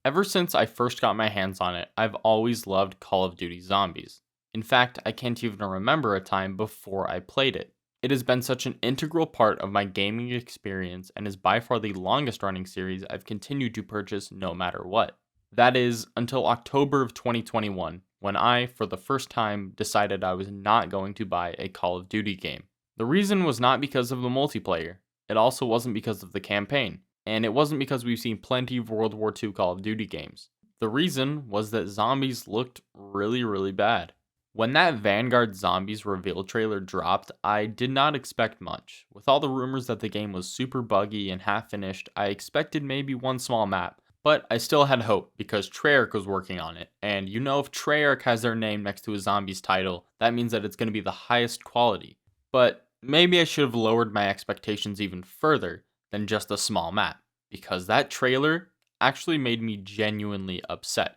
Ever since I first got my hands on it, I've always loved Call of Duty Zombies. In fact, I can't even remember a time before I played it. It has been such an integral part of my gaming experience and is by far the longest running series I've continued to purchase no matter what. That is, until October of 2021, when I, for the first time, decided I was not going to buy a Call of Duty game. The reason was not because of the multiplayer, it also wasn't because of the campaign. And it wasn't because we've seen plenty of World War II Call of Duty games. The reason was that zombies looked really bad. When that Vanguard Zombies reveal trailer dropped, I did not expect much. With all the rumors that the game was super buggy and half finished, I expected maybe one small map. But I still had hope because Treyarch was working on it. And you know, if Treyarch has their name next to a zombies title, that means that it's going to be the highest quality. But maybe I should have lowered my expectations even further than just a small map, because that trailer actually made me genuinely upset.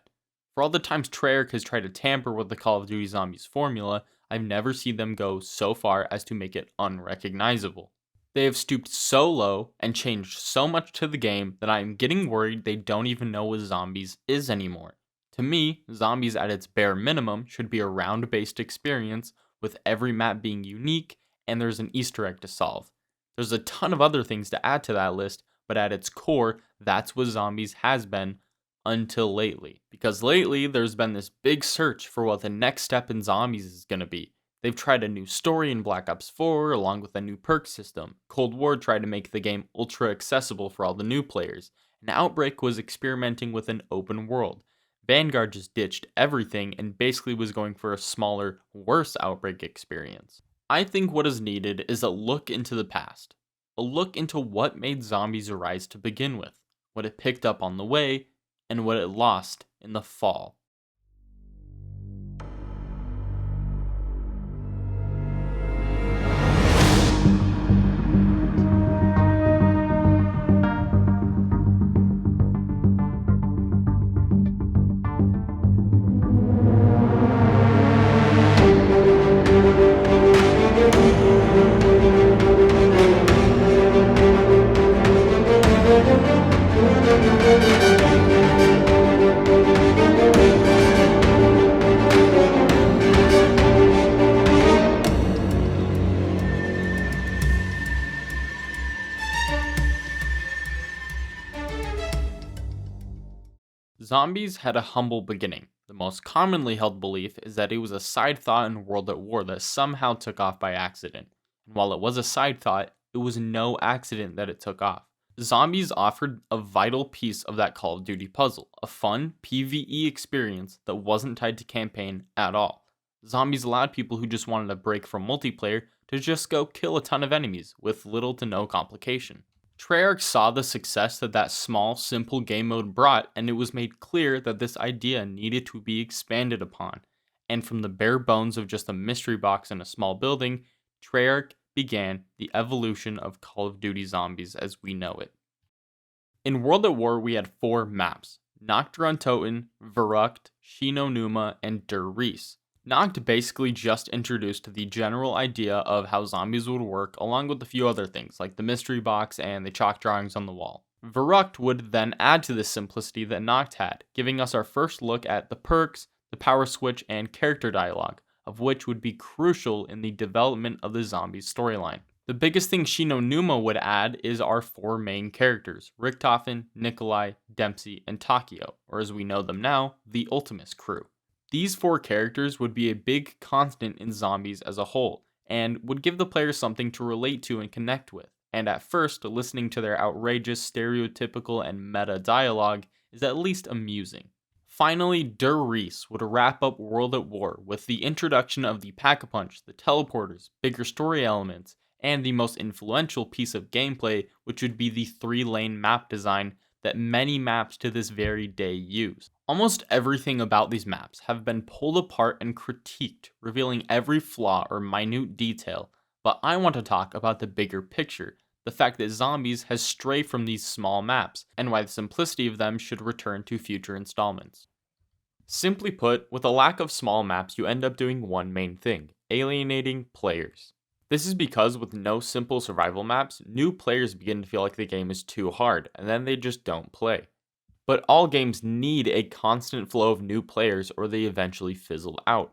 For all the times Treyarch has tried to tamper with the Call of Duty Zombies formula, I've never seen them go so far as to make it unrecognizable. They have stooped so low and changed so much to the game that I am getting worried they don't even know what zombies is anymore. To me, zombies at its bare minimum should be a round-based experience with every map being unique and there's an Easter egg to solve. There's a ton of other things to add to that list, but at its core, that's what zombies has been until lately. Because lately, there's been this big search for what the next step in zombies is going to be. They've tried a new story in Black Ops 4, along with a new perk system. Cold War tried to make the game ultra accessible for all the new players. And Outbreak was experimenting with an open world. Vanguard just ditched everything and basically was going for a smaller, worse Outbreak experience. I think what is needed is a look into the past. A look into what made zombies arise to begin with, what it picked up on the way, and what it lost in the fall. Zombies had a humble beginning. The most commonly held belief is that it was a side thought in World at War that somehow took off by accident. And while it was a side thought, it was no accident that it took off. Zombies offered a vital piece of that Call of Duty puzzle, a fun PvE experience that wasn't tied to campaign at all. Zombies allowed people who just wanted a break from multiplayer to just go kill a ton of enemies with little to no complication. Treyarch saw the success that small, simple game mode brought, and it was made clear that this idea needed to be expanded upon. And from the bare bones of just a mystery box in a small building, Treyarch began the evolution of Call of Duty Zombies as we know it. In World at War, we had 4 maps: Nacht der Untoten, Verrückt, Shino Numa, and Der Riese. Nacht basically just introduced the general idea of how zombies would work, along with a few other things like the mystery box and the chalk drawings on the wall. Verrückt would then add to this simplicity that Nacht had, giving us our first look at the perks, the power switch, and character dialogue, of which would be crucial in the development of the zombies storyline. The biggest thing Shino Numa would add is our 4 main characters: Richtofen, Nikolai, Dempsey, and Takio, or as we know them now, the Ultimus crew. These 4 characters would be a big constant in zombies as a whole, and would give the player something to relate to and connect with. And at first, listening to their outrageous, stereotypical, and meta dialogue is at least amusing. Finally, Der Riese would wrap up World at War with the introduction of the Pack-a-Punch, the teleporters, bigger story elements, and the most influential piece of gameplay, which would be the 3-lane map design that many maps to this very day use. Almost everything about these maps have been pulled apart and critiqued, revealing every flaw or minute detail, but I want to talk about the bigger picture, the fact that zombies has strayed from these small maps, and why the simplicity of them should return to future installments. Simply put, with a lack of small maps, you end up doing one main thing: alienating players. This is because with no simple survival maps, new players begin to feel like the game is too hard, and then they just don't play. But all games need a constant flow of new players or they eventually fizzle out.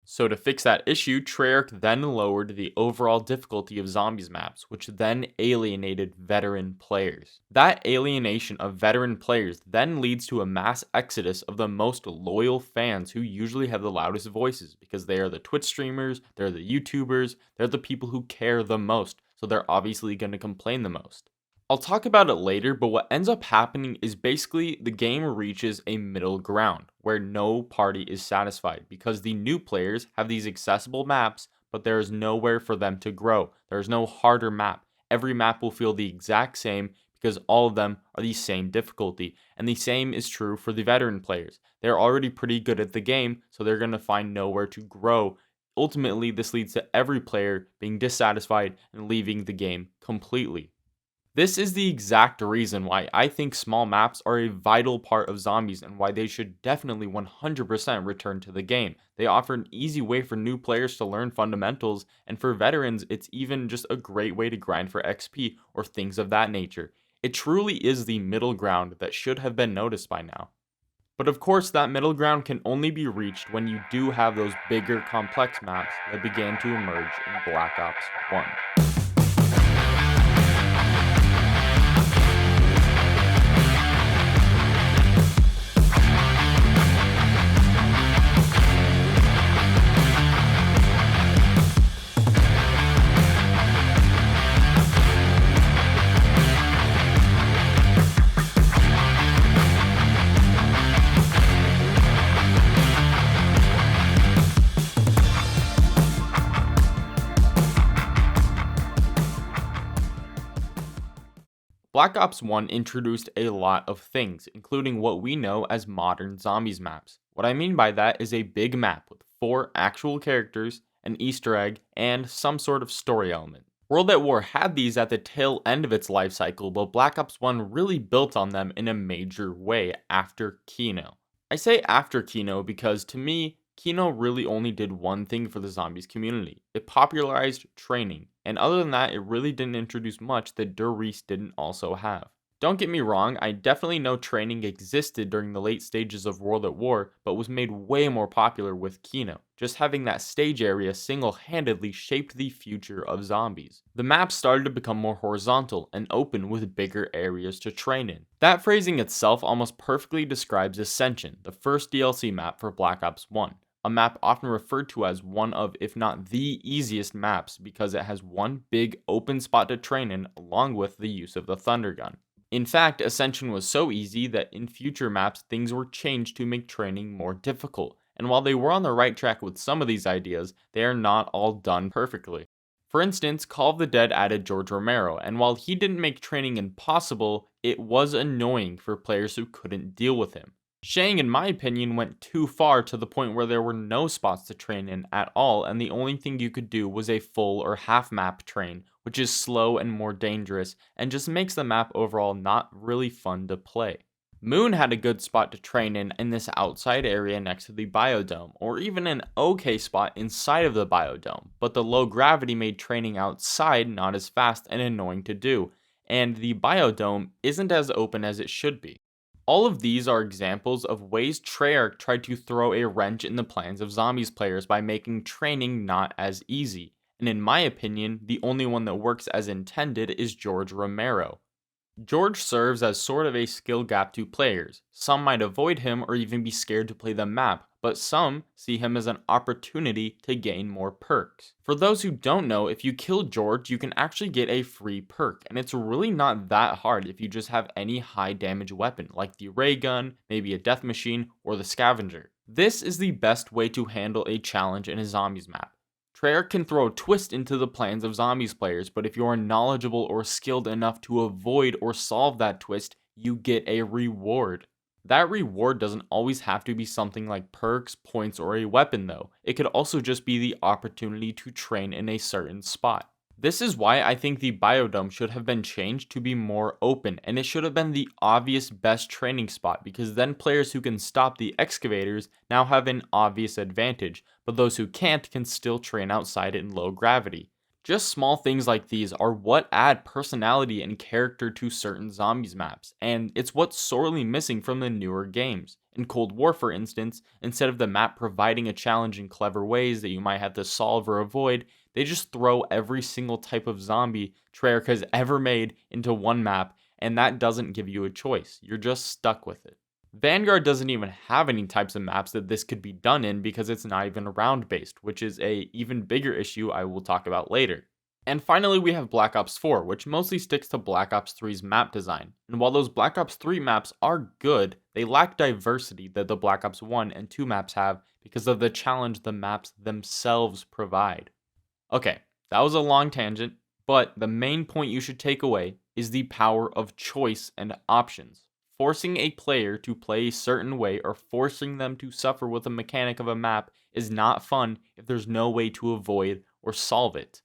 So to fix that issue, Treyarch then lowered the overall difficulty of zombies maps, which then alienated veteran players. That alienation of veteran players then leads to a mass exodus of the most loyal fans who usually have the loudest voices because they are the Twitch streamers, they're the YouTubers, they're the people who care the most, so they're obviously going to complain the most. I'll talk about it later, but what ends up happening is basically the game reaches a middle ground where no party is satisfied because the new players have these accessible maps, but there is nowhere for them to grow. There is no harder map. Every map will feel the exact same because all of them are the same difficulty. And the same is true for the veteran players. They're already pretty good at the game, so they're going to find nowhere to grow. Ultimately, this leads to every player being dissatisfied and leaving the game completely. This is the exact reason why I think small maps are a vital part of zombies and why they should definitely 100% return to the game. They offer an easy way for new players to learn fundamentals, and for veterans, it's even just a great way to grind for XP or things of that nature. It truly is the middle ground that should have been noticed by now. But of course, that middle ground can only be reached when you do have those bigger, complex maps that began to emerge in Black Ops 1. Black Ops 1 introduced a lot of things, including what we know as modern zombies maps. What I mean by that is a big map with 4 actual characters, an Easter egg, and some sort of story element. World at War had these at the tail end of its life cycle, but Black Ops 1 really built on them in a major way after Kino. I say after Kino because to me, Kino really only did one thing for the zombies community. It popularized training, and other than that, it really didn't introduce much that Der Riese didn't also have. Don't get me wrong, I definitely know training existed during the late stages of World at War, but was made way more popular with Kino. Just having that stage area single-handedly shaped the future of zombies. The maps started to become more horizontal and open with bigger areas to train in. That phrasing itself almost perfectly describes Ascension, the first DLC map for Black Ops 1. A map often referred to as one of, if not the easiest maps because it has one big open spot to train in along with the use of the Thunder Gun. In fact, Ascension was so easy that in future maps things were changed to make training more difficult, and while they were on the right track with some of these ideas, they are not all done perfectly. For instance, Call of the Dead added George Romero, and while he didn't make training impossible, it was annoying for players who couldn't deal with him. Shang, in my opinion, went too far to the point where there were no spots to train in at all, and the only thing you could do was a full or half map train, which is slow and more dangerous, and just makes the map overall not really fun to play. Moon had a good spot to train in this outside area next to the biodome, or even an okay spot inside of the biodome, but the low gravity made training outside not as fast and annoying to do, and the biodome isn't as open as it should be. All of these are examples of ways Treyarch tried to throw a wrench in the plans of zombies players by making training not as easy, and in my opinion, the only one that works as intended is George Romero. George serves as sort of a skill gap to players. Some might avoid him or even be scared to play the map, but some see him as an opportunity to gain more perks. For those who don't know, if you kill George, you can actually get a free perk, and it's really not that hard if you just have any high damage weapon, like the ray gun, maybe a death machine, or the scavenger. This is the best way to handle a challenge in a zombies map. Treyarch can throw a twist into the plans of zombies players, but if you are knowledgeable or skilled enough to avoid or solve that twist, you get a reward. That reward doesn't always have to be something like perks, points, or a weapon though. It could also just be the opportunity to train in a certain spot. This is why I think the biodome should have been changed to be more open, and it should have been the obvious best training spot because then players who can stop the excavators now have an obvious advantage, but those who can't can still train outside it in low gravity. Just small things like these are what add personality and character to certain zombies maps, and it's what's sorely missing from the newer games. In Cold War, for instance, instead of the map providing a challenge in clever ways that you might have to solve or avoid, they just throw every single type of zombie Treyarch has ever made into one map, and that doesn't give you a choice. You're just stuck with it. Vanguard doesn't even have any types of maps that this could be done in because it's not even round based, which is a even bigger issue I will talk about later. And finally, we have Black Ops 4, which mostly sticks to Black Ops 3's map design. And while those Black Ops 3 maps are good, they lack diversity that the Black Ops 1 and 2 maps have because of the challenge the maps themselves provide. Okay, that was a long tangent, but the main point you should take away is the power of choice and options. Forcing a player to play a certain way or forcing them to suffer with a mechanic of a map is not fun if there's no way to avoid or solve it.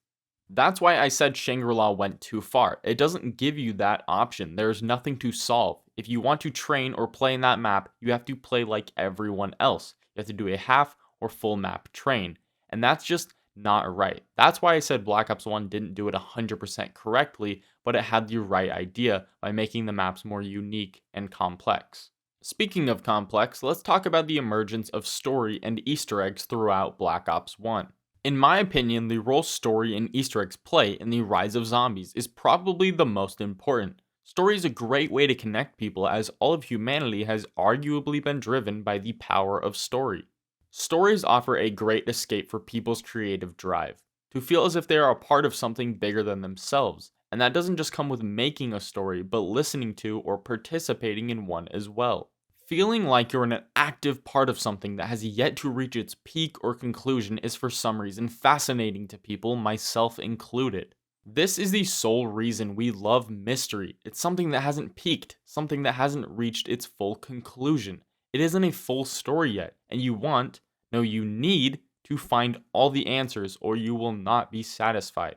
That's why I said Shangri-La went too far. It doesn't give you that option. There's nothing to solve. If you want to train or play in that map, you have to play like everyone else. You have to do a half or full map train. And that's just not right. That's why I said Black Ops 1 didn't do it 100% correctly, but it had the right idea by making the maps more unique and complex. Speaking of complex, let's talk about the emergence of story and Easter eggs throughout Black Ops 1. In my opinion, the role story and Easter eggs play in the rise of zombies is probably the most important. Story is a great way to connect people as all of humanity has arguably been driven by the power of story. Stories offer a great escape for people's creative drive, to feel as if they are a part of something bigger than themselves, and that doesn't just come with making a story, but listening to or participating in one as well. Feeling like you're an active part of something that has yet to reach its peak or conclusion is for some reason fascinating to people, myself included. This is the sole reason we love mystery. It's something that hasn't peaked, something that hasn't reached its full conclusion. It isn't a full story yet, and you need to find all the answers or you will not be satisfied.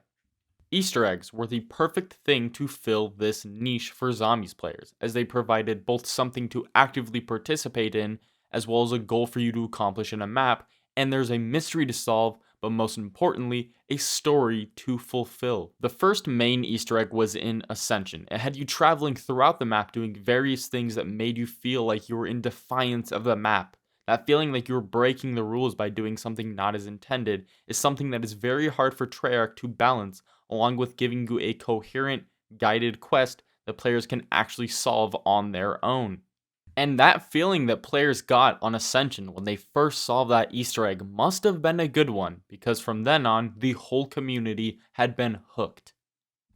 Easter eggs were the perfect thing to fill this niche for zombies players, as they provided both something to actively participate in, as well as a goal for you to accomplish in a map, and there's a mystery to solve, but most importantly, a story to fulfill. The first main Easter egg was in Ascension. It had you traveling throughout the map doing various things that made you feel like you were in defiance of the map. That feeling like you were breaking the rules by doing something not as intended is something that is very hard for Treyarch to balance, along with giving you a coherent, guided quest that players can actually solve on their own. And that feeling that players got on Ascension when they first saw that Easter egg must have been a good one, because from then on, the whole community had been hooked.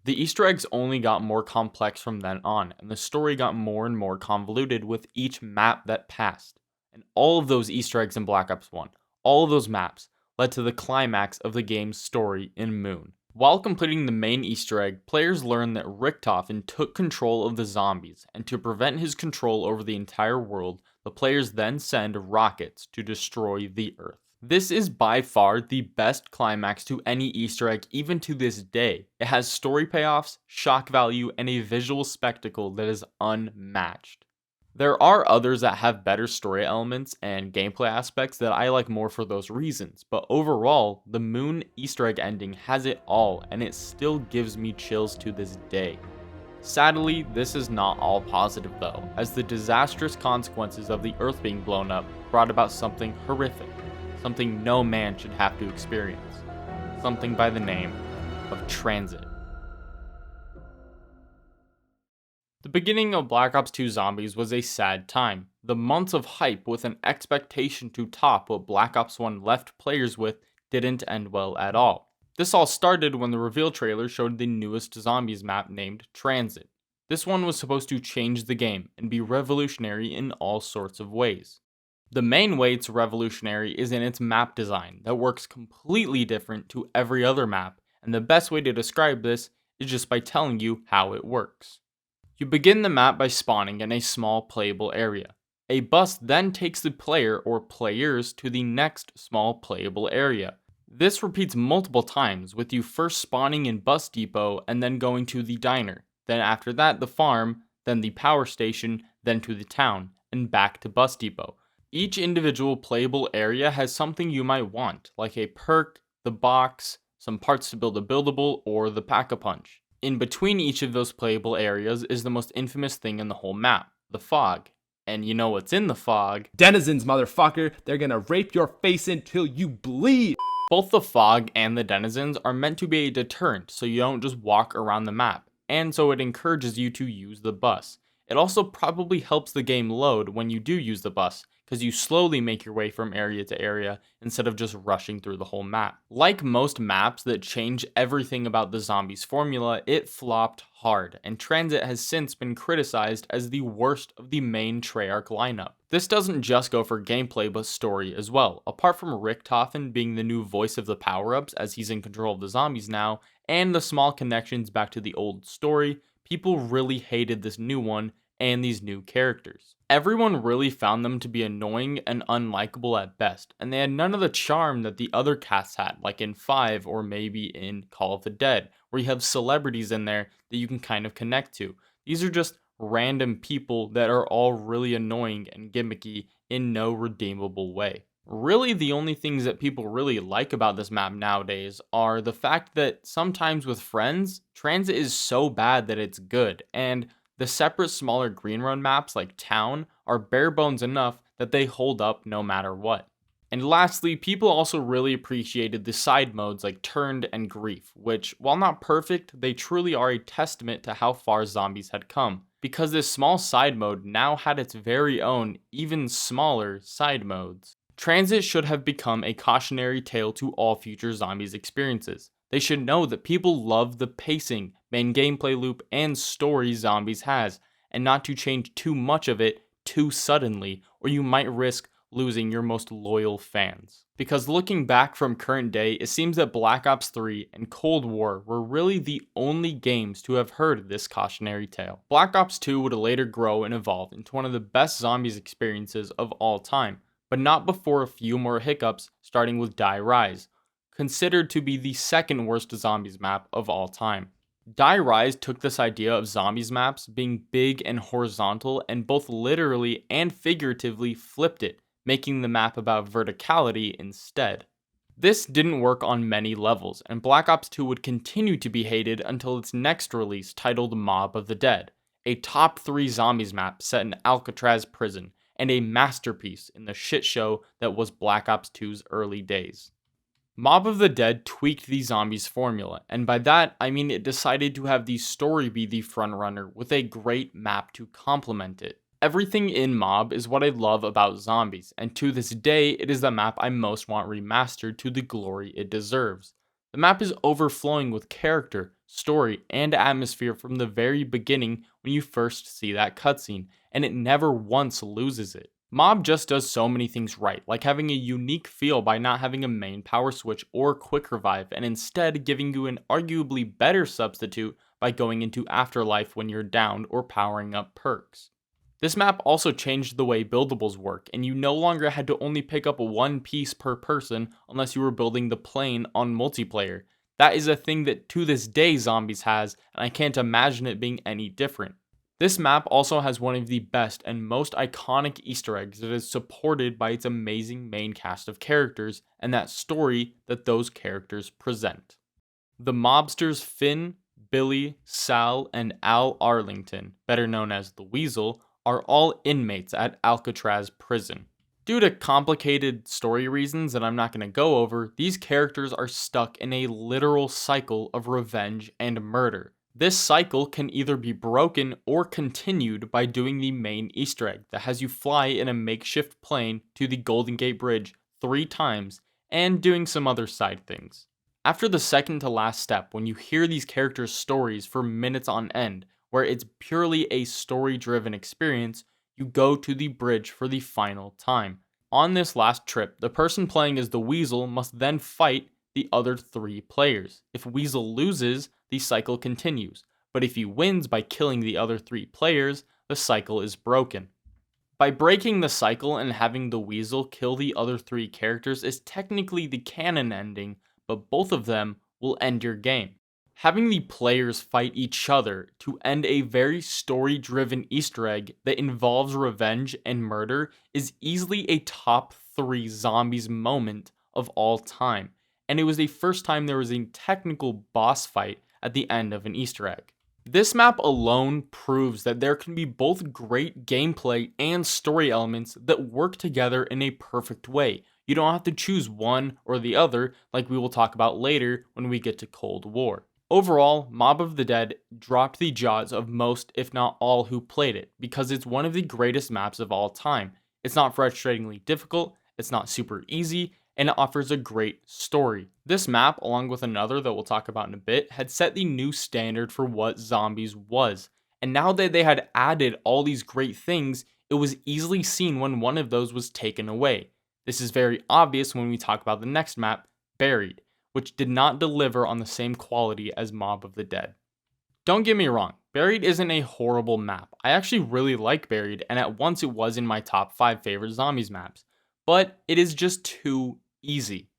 The Easter eggs only got more complex from then on, and the story got more and more convoluted with each map that passed. And all of those Easter eggs in Black Ops 1, all of those maps, led to the climax of the game's story in Moon. While completing the main Easter egg, players learned that Richtofen took control of the zombies, and to prevent his control over the entire world, the players then send rockets to destroy the Earth. This is by far the best climax to any Easter egg even to this day. It has story payoffs, shock value, and a visual spectacle that is unmatched. There are others that have better story elements and gameplay aspects that I like more for those reasons, but overall, the Moon Easter egg ending has it all, and it still gives me chills to this day. Sadly, this is not all positive though, as the disastrous consequences of the Earth being blown up brought about something horrific, something no man should have to experience, something by the name of transit. The beginning of Black Ops 2 Zombies was a sad time. The months of hype with an expectation to top what Black Ops 1 left players with didn't end well at all. This all started when the reveal trailer showed the newest Zombies map named Transit. This one was supposed to change the game and be revolutionary in all sorts of ways. The main way it's revolutionary is in its map design that works completely different to every other map, and the best way to describe this is just by telling you how it works. You begin the map by spawning in a small playable area. A bus then takes the player or players to the next small playable area. This repeats multiple times, with you first spawning in Bus Depot and then going to the diner, then after that the farm, then the power station, then to the town, and back to Bus Depot. Each individual playable area has something you might want, like a perk, the box, some parts to build a buildable, or the pack-a-punch. In between each of those playable areas is the most infamous thing in the whole map, the fog. And you know what's in the fog? Denizens, motherfucker. They're gonna rape your face until you bleed. Both the fog and the denizens are meant to be a deterrent so you don't just walk around the map, and so it encourages you to use the bus. It also probably helps the game load when you do use the bus, because you slowly make your way from area to area instead of just rushing through the whole map. Like most maps that change everything about the zombies formula, it flopped hard, and Transit has since been criticized as the worst of the main Treyarch lineup. This doesn't just go for gameplay but story as well. Apart from Richtofen being the new voice of the power-ups as he's in control of the zombies now, and the small connections back to the old story, people really hated this new one and these new characters. Everyone really found them to be annoying and unlikable at best, and they had none of the charm that the other casts had, like in 5 or maybe in Call of the Dead, where you have celebrities in there that you can kind of connect to. These are just random people that are all really annoying and gimmicky in no redeemable way. Really, the only things that people really like about this map nowadays are the fact that sometimes with friends, Transit is so bad that it's good, and the separate smaller green run maps like Town are bare bones enough that they hold up no matter what. And lastly, people also really appreciated the side modes like Turned and Grief, which, while not perfect, they truly are a testament to how far zombies had come, because this small side mode now had its very own, even smaller, side modes. Transit should have become a cautionary tale to all future zombies experiences. They should know that people love the pacing, main gameplay loop, and story zombies has, and not to change too much of it too suddenly, or you might risk losing your most loyal fans. Because looking back from current day, it seems that Black Ops 3 and Cold War were really the only games to have heard this cautionary tale. Black Ops 2 would later grow and evolve into one of the best zombies experiences of all time, but not before a few more hiccups, starting with Die Rise, considered to be the second worst zombies map of all time. Die Rise took this idea of zombies maps being big and horizontal and both literally and figuratively flipped it, making the map about verticality instead. This didn't work on many levels, and Black Ops 2 would continue to be hated until its next release titled Mob of the Dead, a top 3 zombies map set in Alcatraz prison, and a masterpiece in the shit show that was Black Ops 2's early days. Mob of the Dead tweaked the zombies formula, and by that I mean it decided to have the story be the frontrunner with a great map to complement it. Everything in Mob is what I love about zombies, and to this day it is the map I most want remastered to the glory it deserves. The map is overflowing with character, story, and atmosphere from the very beginning when you first see that cutscene, and it never once loses it. Mob just does so many things right, like having a unique feel by not having a main power switch or quick revive, and instead giving you an arguably better substitute by going into Afterlife when you're downed or powering up perks. This map also changed the way buildables work, and you no longer had to only pick up one piece per person unless you were building the plane on multiplayer. That is a thing that to this day Zombies has, and I can't imagine it being any different. This map also has one of the best and most iconic Easter eggs that is supported by its amazing main cast of characters and that story that those characters present. The mobsters Finn, Billy, Sal, and Al Arlington, better known as the Weasel, are all inmates at Alcatraz prison. Due to complicated story reasons that I'm not going to go over, these characters are stuck in a literal cycle of revenge and murder. This cycle can either be broken or continued by doing the main Easter egg that has you fly in a makeshift plane to the Golden Gate Bridge 3 times and doing some other side things. After the second to last step, when you hear these characters' stories for minutes on end, where it's purely a story-driven experience, you go to the bridge for the final time. On this last trip, the person playing as the Weasel must then fight the other 3 players. If Weasel loses, the cycle continues, but if he wins by killing the other 3 players, the cycle is broken. By breaking the cycle and having the Weasel kill the other 3 characters is technically the canon ending, but both of them will end your game. Having the players fight each other to end a very story-driven Easter egg that involves revenge and murder is easily a top 3 zombies moment of all time, and it was the first time there was a technical boss fight at the end of an Easter egg. This map alone proves that there can be both great gameplay and story elements that work together in a perfect way. You don't have to choose one or the other, like we will talk about later when we get to Cold War. Overall, Mob of the Dead dropped the jaws of most, if not all, who played it, because it's one of the greatest maps of all time. It's not frustratingly difficult, it's not super easy, and it offers a great story. This map, along with another that we'll talk about in a bit, had set the new standard for what zombies was. And now that they had added all these great things, it was easily seen when one of those was taken away. This is very obvious when we talk about the next map, Buried, which did not deliver on the same quality as Mob of the Dead. Don't get me wrong, Buried isn't a horrible map. I actually really like Buried, and at once it was in my top 5 favorite zombies maps. But it is just too easy.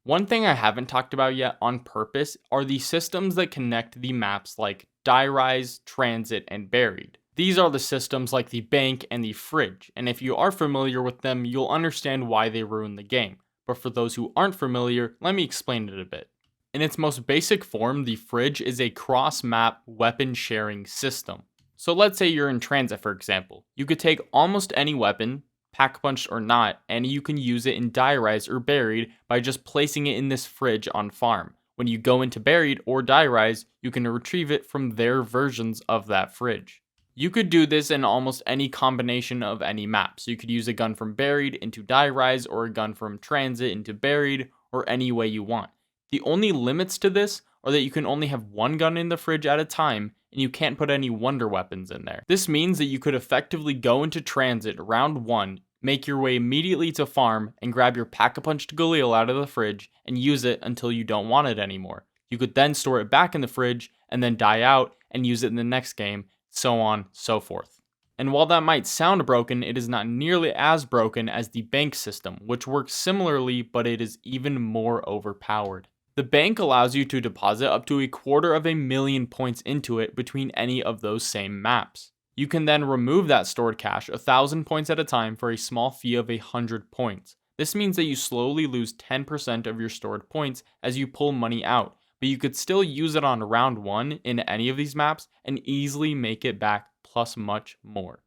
One thing I haven't talked about yet on purpose are the systems that connect the maps like Die Rise, Transit, and Buried. These are the systems like the bank and the fridge, and if you are familiar with them, you'll understand why they ruin the game. But for those who aren't familiar, let me explain it a bit. In its most basic form, the fridge is a cross-map weapon sharing system. So let's say you're in Transit, for example. You could take almost any weapon, pack-punched or not, and you can use it in Die Rise or Buried by just placing it in this fridge on farm. When you go into Buried or Die Rise, you can retrieve it from their versions of that fridge. You could do this in almost any combination of any map. So you could use a gun from Buried into Die Rise or a gun from Transit into Buried or any way you want. The only limits to this are that you can only have one gun in the fridge at a time and you can't put any wonder weapons in there. This means that you could effectively go into Transit round 1, make your way immediately to farm and grab your Pack-a-Punched Galil out of the fridge and use it until you don't want it anymore. You could then store it back in the fridge and then die out and use it in the next game, so on, so forth. And while that might sound broken, it is not nearly as broken as the bank system, which works similarly, but it is even more overpowered. The bank allows you to deposit up to 250,000 points into it between any of those same maps. You can then remove that stored cash 1,000 points at a time for a small fee of 100 points. This means that you slowly lose 10% of your stored points as you pull money out, but you could still use it on round 1 in any of these maps and easily make it back plus much more.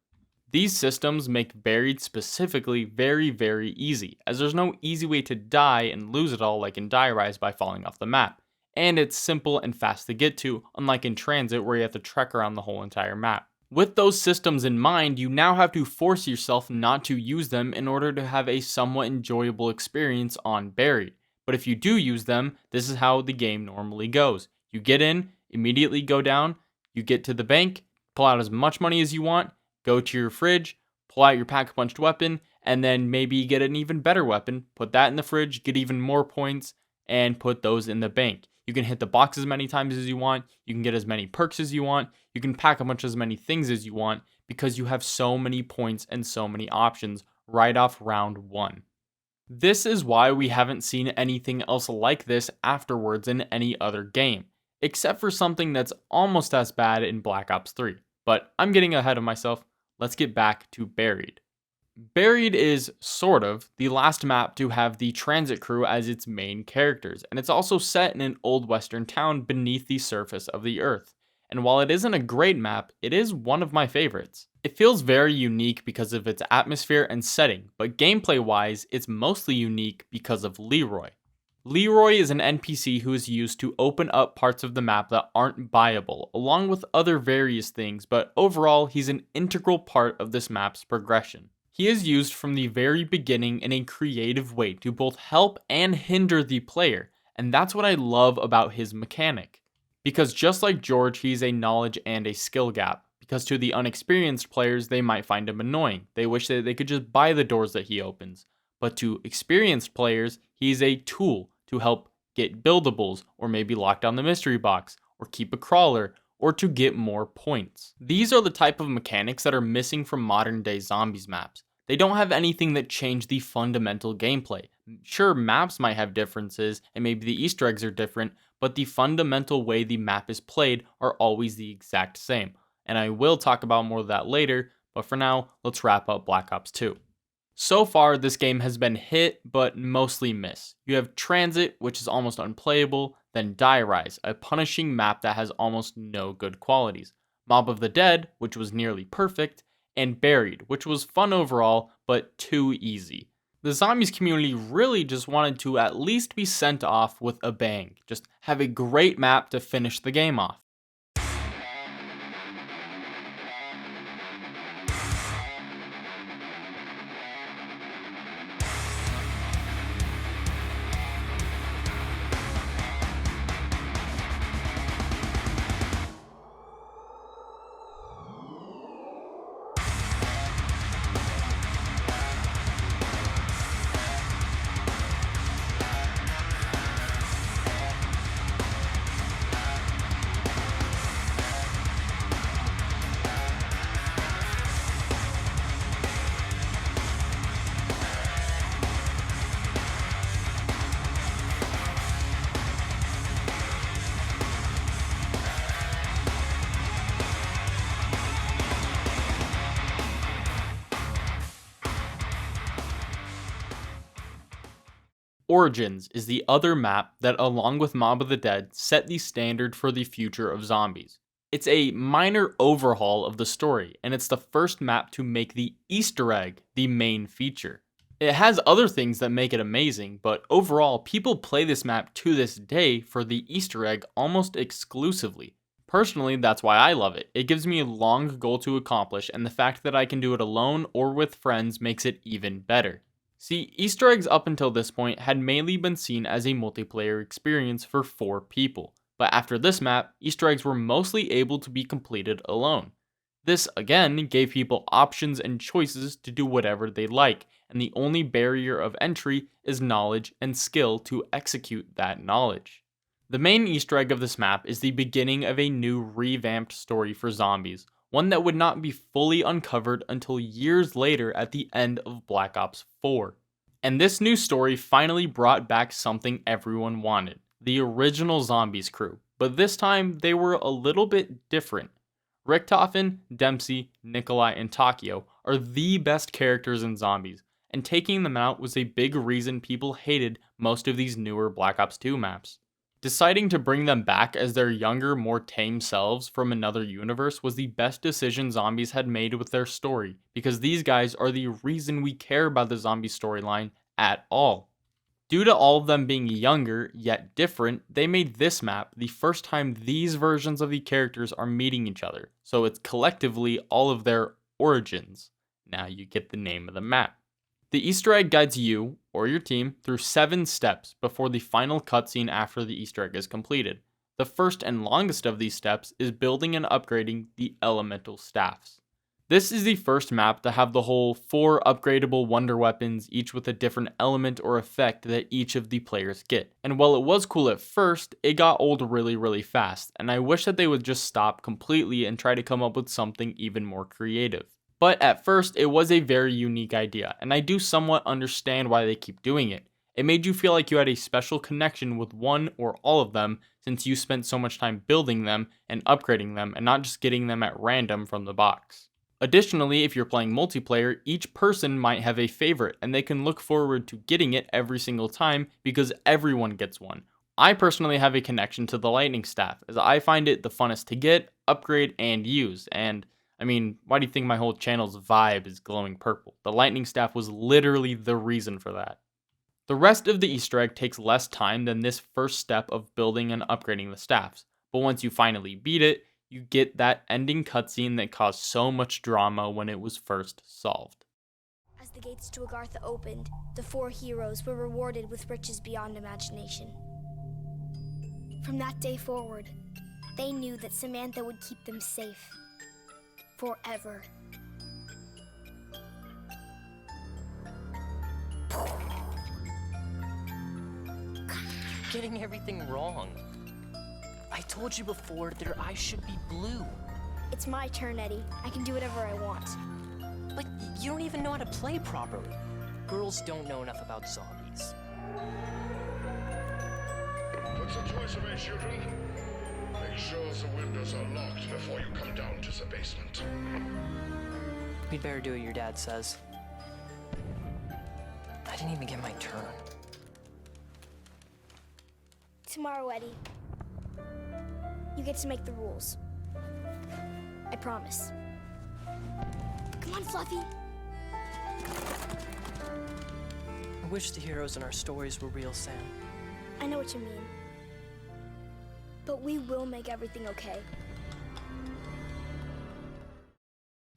These systems make Buried specifically very, very easy, as there's no easy way to die and lose it all like in Die Rise by falling off the map. And it's simple and fast to get to, unlike in Transit where you have to trek around the whole entire map. With those systems in mind, you now have to force yourself not to use them in order to have a somewhat enjoyable experience on Buried. But if you do use them, this is how the game normally goes. You get in, immediately go down, you get to the bank, pull out as much money as you want, go to your fridge, pull out your Pack-a-Punched weapon, and then maybe get an even better weapon, put that in the fridge, get even more points, and put those in the bank. You can hit the box as many times as you want, you can get as many perks as you want, you can pack a bunch as many things as you want, because you have so many points and so many options right off round 1. This is why we haven't seen anything else like this afterwards in any other game, except for something that's almost as bad in Black Ops 3. But I'm getting ahead of myself. Let's get back to Buried. Buried is, sort of, the last map to have the Transit crew as its main characters, and it's also set in an old western town beneath the surface of the earth. And while it isn't a great map, it is one of my favorites. It feels very unique because of its atmosphere and setting, but gameplay-wise, it's mostly unique because of Leroy. Leroy is an NPC who is used to open up parts of the map that aren't buyable, along with other various things, but overall, he's an integral part of this map's progression. He is used from the very beginning in a creative way to both help and hinder the player, and that's what I love about his mechanic. Because just like George, he's a knowledge and a skill gap, because to the unexperienced players, they might find him annoying. They wish that they could just buy the doors that he opens. But to experienced players, he's a tool to help get buildables, or maybe lock down the mystery box, or keep a crawler, or to get more points. These are the type of mechanics that are missing from modern day zombies maps. They don't have anything that changed the fundamental gameplay. Sure, maps might have differences, and maybe the Easter eggs are different, but the fundamental way the map is played are always the exact same. And I will talk about more of that later, but for now, let's wrap up Black Ops 2. So far, this game has been hit, but mostly miss. You have Transit, which is almost unplayable, then Die Rise, a punishing map that has almost no good qualities, Mob of the Dead, which was nearly perfect, and Buried, which was fun overall, but too easy. The Zombies community really just wanted to at least be sent off with a bang, just have a great map to finish the game off. Origins is the other map that, along with Mob of the Dead, set the standard for the future of zombies. It's a minor overhaul of the story, and it's the first map to make the Easter egg the main feature. It has other things that make it amazing, but overall, people play this map to this day for the Easter egg almost exclusively. Personally, that's why I love it. It gives me a long goal to accomplish, and the fact that I can do it alone or with friends makes it even better. See, Easter eggs up until this point had mainly been seen as a multiplayer experience for 4 people, but after this map, Easter eggs were mostly able to be completed alone. This, again, gave people options and choices to do whatever they like, and the only barrier of entry is knowledge and skill to execute that knowledge. The main Easter egg of this map is the beginning of a new revamped story for zombies, one that would not be fully uncovered until years later at the end of Black Ops 4. And this new story finally brought back something everyone wanted, the original Zombies crew, but this time they were a little bit different. Richtofen, Dempsey, Nikolai, and Takio are the best characters in Zombies, and taking them out was a big reason people hated most of these newer Black Ops 2 maps. Deciding to bring them back as their younger, more tame selves from another universe was the best decision Zombies had made with their story, because these guys are the reason we care about the zombie storyline at all. Due to all of them being younger, yet different, they made this map the first time these versions of the characters are meeting each other, so it's collectively all of their origins. Now you get the name of the map. The Easter egg guides you, or your team, through 7 steps before the final cutscene after the Easter egg is completed. The first and longest of these steps is building and upgrading the elemental staffs. This is the first map to have the whole 4 upgradable wonder weapons, each with a different element or effect that each of the players get. And while it was cool at first, it got old really fast, and I wish that they would just stop completely and try to come up with something even more creative. But at first, it was a very unique idea, and I do somewhat understand why they keep doing it. It made you feel like you had a special connection with one or all of them since you spent so much time building them and upgrading them and not just getting them at random from the box. Additionally, if you're playing multiplayer, each person might have a favorite, and they can look forward to getting it every single time because everyone gets one. I personally have a connection to the lightning staff, as I find it the funnest to get, upgrade, and use, and why do you think my whole channel's vibe is glowing purple? The lightning staff was literally the reason for that. The rest of the Easter egg takes less time than this first step of building and upgrading the staffs, but once you finally beat it, you get that ending cutscene that caused so much drama when it was first solved. As the gates to Agartha opened, the 4 heroes were rewarded with riches beyond imagination. From that day forward, they knew that Samantha would keep them safe. Forever. You're getting everything wrong. I told you before their eyes should be blue. It's my turn, Eddie. I can do whatever I want. But you don't even know how to play properly. Girls don't know enough about zombies. What's the choice of it, children? Make sure the windows are locked before you come down to the basement. We'd better do what your dad says. didn't even get my turn. Tomorrow, Eddie. You get to make the rules. I promise. Come on, Fluffy. I wish the heroes in our stories were real, Sam. I know what you mean. But we will make everything okay.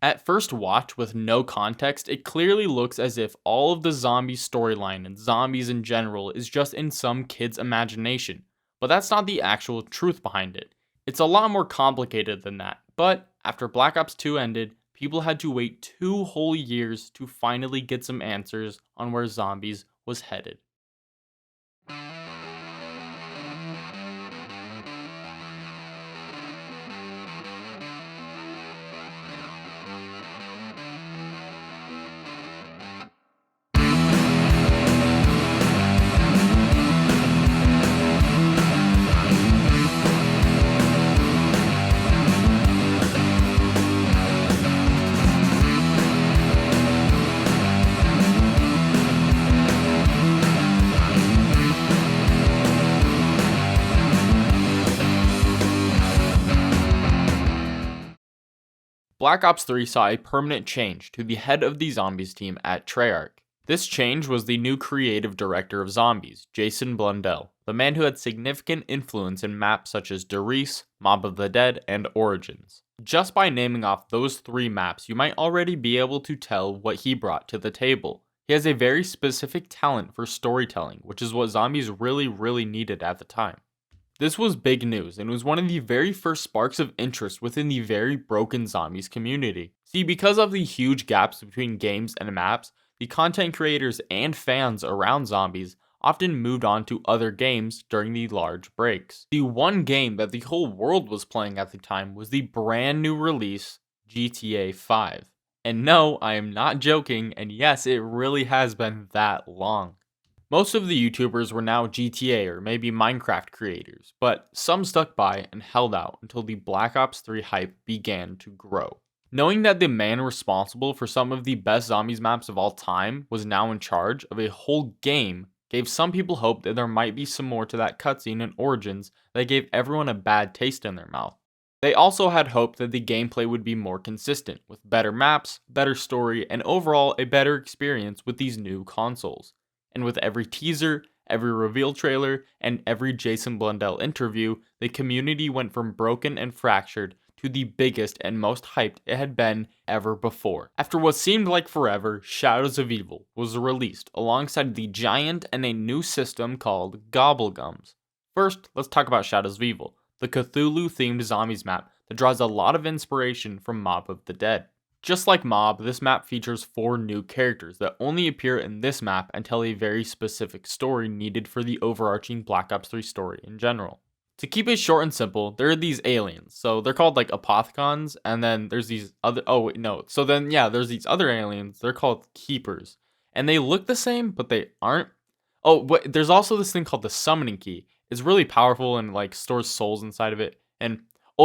At first watch, with no context, it clearly looks as if all of the zombie storyline and zombies in general is just in some kid's imagination. But that's not the actual truth behind it. It's a lot more complicated than that. But after Black Ops 2 ended, people had to wait 2 whole years to finally get some answers on where zombies was headed. Black Ops 3 saw a permanent change to the head of the Zombies team at Treyarch. This change was the new creative director of Zombies, Jason Blundell, the man who had significant influence in maps such as Derice, Mob of the Dead, and Origins. Just by naming off those 3 maps, you might already be able to tell what he brought to the table. He has a very specific talent for storytelling, which is what Zombies really needed at the time. This was big news and was one of the very first sparks of interest within the very broken Zombies community. See, because of the huge gaps between games and maps, the content creators and fans around Zombies often moved on to other games during the large breaks. The one game that the whole world was playing at the time was the brand new release, GTA 5. And no, I am not joking, and yes, it really has been that long. Most of the YouTubers were now GTA or maybe Minecraft creators, but some stuck by and held out until the Black Ops 3 hype began to grow. Knowing that the man responsible for some of the best Zombies maps of all time was now in charge of a whole game gave some people hope that there might be some more to that cutscene in Origins that gave everyone a bad taste in their mouth. They also had hope that the gameplay would be more consistent, with better maps, better story, and overall a better experience with these new consoles. And with every teaser, every reveal trailer, and every Jason Blundell interview, the community went from broken and fractured to the biggest and most hyped it had been ever before. After what seemed like forever, Shadows of Evil was released alongside the Giant and a new system called Gobblegums. First, let's talk about Shadows of Evil, the Cthulhu-themed zombies map that draws a lot of inspiration from Mob of the Dead. Just like Mob, this map features 4 new characters that only appear in this map and tell a very specific story needed for the overarching Black Ops 3 story in general. To keep it short and simple, there are these aliens. So they're called like Apothicons, and then there's these other there's these other aliens. They're called Keepers. And they look the same, but they aren't. Oh, but there's also this thing called the Summoning Key. It's really powerful and like stores souls inside of it. And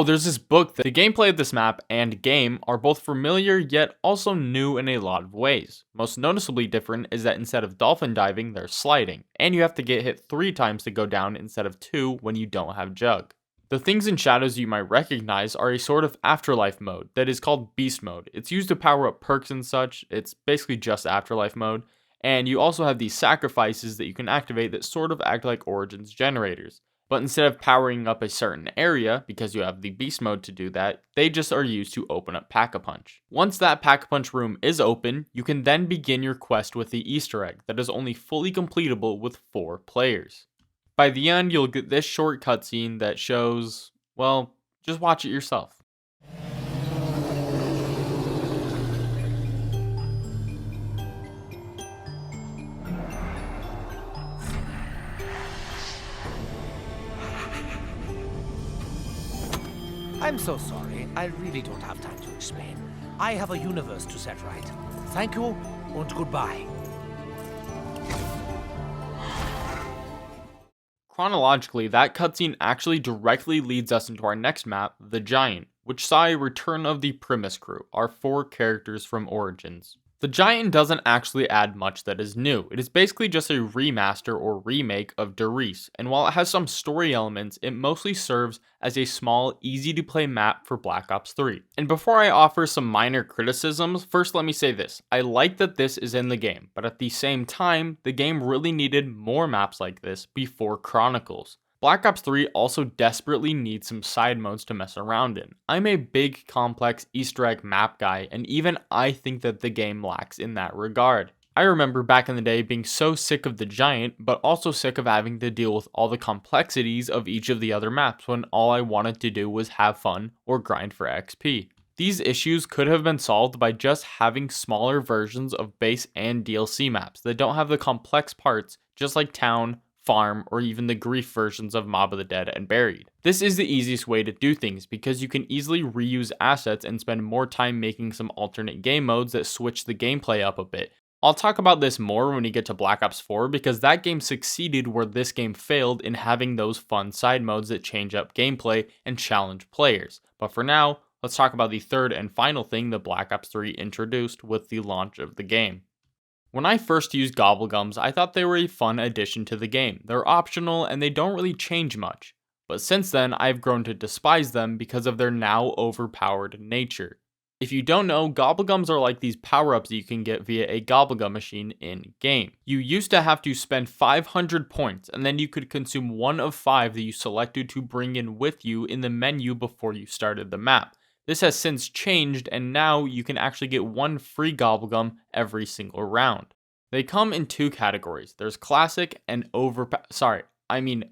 there's this book that the gameplay of this map and game are both familiar yet also new in a lot of ways. Most noticeably different is that instead of dolphin diving, there's sliding, and you have to get hit 3 times to go down instead of 2 when you don't have Jug. The things in Shadows you might recognize are a sort of afterlife mode that is called Beast Mode. It's used to power up perks and such. It's basically just afterlife mode. And you also have these sacrifices that you can activate that sort of act like Origins generators. But instead of powering up a certain area, because you have the Beast Mode to do that, they just are used to open up Pack-a-Punch. Once that Pack-a-Punch room is open, you can then begin your quest with the Easter egg that is only fully completable with 4 players. By the end, you'll get this short cutscene that shows, well, just watch it yourself. I'm so sorry. I really don't have time to explain. I have a universe to set right. Thank you, and goodbye. Chronologically, that cutscene actually directly leads us into our next map, The Giant, which saw a return of the Primus crew, our 4 characters from Origins. The Giant doesn't actually add much that is new. It is basically just a remaster or remake of Derice, and while it has some story elements, it mostly serves as a small, easy to play map for Black Ops 3. And before I offer some minor criticisms, first let me say this. I like that this is in the game, but at the same time, the game really needed more maps like this before Chronicles. Black Ops 3 also desperately needs some side modes to mess around in. I'm a big, complex Easter egg map guy, and even I think that the game lacks in that regard. I remember back in the day being so sick of the Giant, but also sick of having to deal with all the complexities of each of the other maps when all I wanted to do was have fun or grind for XP. These issues could have been solved by just having smaller versions of base and DLC maps that don't have the complex parts, just like Town, Farm, or even the Grief versions of Mob of the Dead and Buried. This is the easiest way to do things because you can easily reuse assets and spend more time making some alternate game modes that switch the gameplay up a bit. I'll talk about this more when we get to Black Ops 4 because that game succeeded where this game failed in having those fun side modes that change up gameplay and challenge players. But for now, let's talk about the third and final thing that Black Ops 3 introduced with the launch of the game. When I first used Gobblegums, I thought they were a fun addition to the game. They're optional and they don't really change much. But since then, I've grown to despise them because of their now overpowered nature. If you don't know, Gobblegums are like these power-ups that you can get via a Gobblegum machine in-game. You used to have to spend 500 points, and then you could consume one of 5 that you selected to bring in with you in the menu before you started the map. This has since changed, and now you can actually get one free Gobblegum every single round. They come in 2 categories. There's Classic and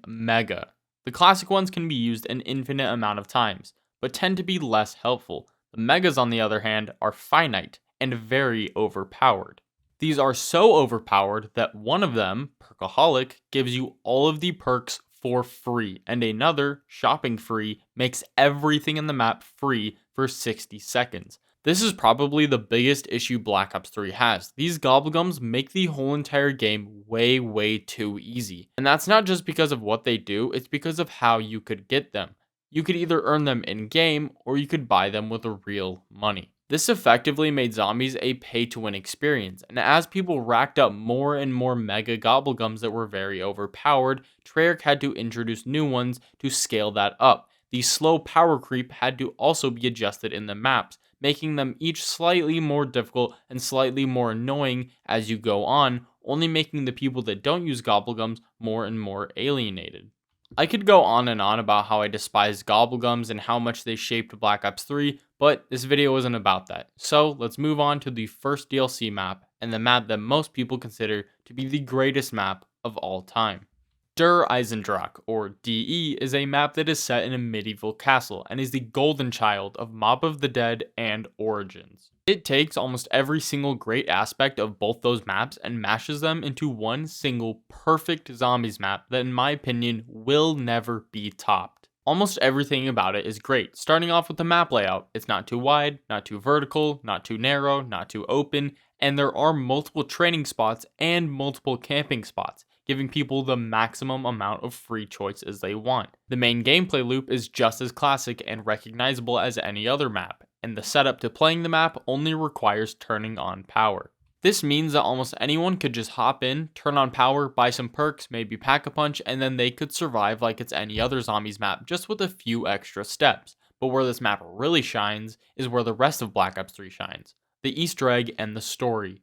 Mega. The Classic ones can be used an infinite amount of times, but tend to be less helpful. The Megas, on the other hand, are finite and very overpowered. These are so overpowered that one of them, Perkaholic, gives you all of the perks for free, and another, Shopping Free, makes everything in the map free for 60 seconds. This is probably the biggest issue Black Ops 3 has. These Gobblegums make the whole entire game way too easy. And that's not just because of what they do, it's because of how you could get them. You could either earn them in-game, or you could buy them with real money. This effectively made zombies a pay-to-win experience, and as people racked up more and more mega Gobblegums that were very overpowered, Treyarch had to introduce new ones to scale that up. The slow power creep had to also be adjusted in the maps, making them each slightly more difficult and slightly more annoying as you go on, only making the people that don't use Gobblegums more and more alienated. I could go on and on about how I despise Gobblegums and how much they shaped Black Ops 3, but this video isn't about that. So let's move on to the first DLC map, and the map that most people consider to be the greatest map of all time. Der Eisendrache, or DE, is a map that is set in a medieval castle and is the golden child of Mob of the Dead and Origins. It takes almost every single great aspect of both those maps and mashes them into one single perfect zombies map that, in my opinion, will never be topped. Almost everything about it is great, starting off with the map layout. It's not too wide, not too vertical, not too narrow, not too open, and there are multiple training spots and multiple camping spots, giving people the maximum amount of free choice as they want. The main gameplay loop is just as classic and recognizable as any other map, and the setup to playing the map only requires turning on power. This means that almost anyone could just hop in, turn on power, buy some perks, maybe pack a punch, and then they could survive like it's any other zombies map, just with a few extra steps. But where this map really shines is where the rest of Black Ops 3 shines: the Easter egg and the story.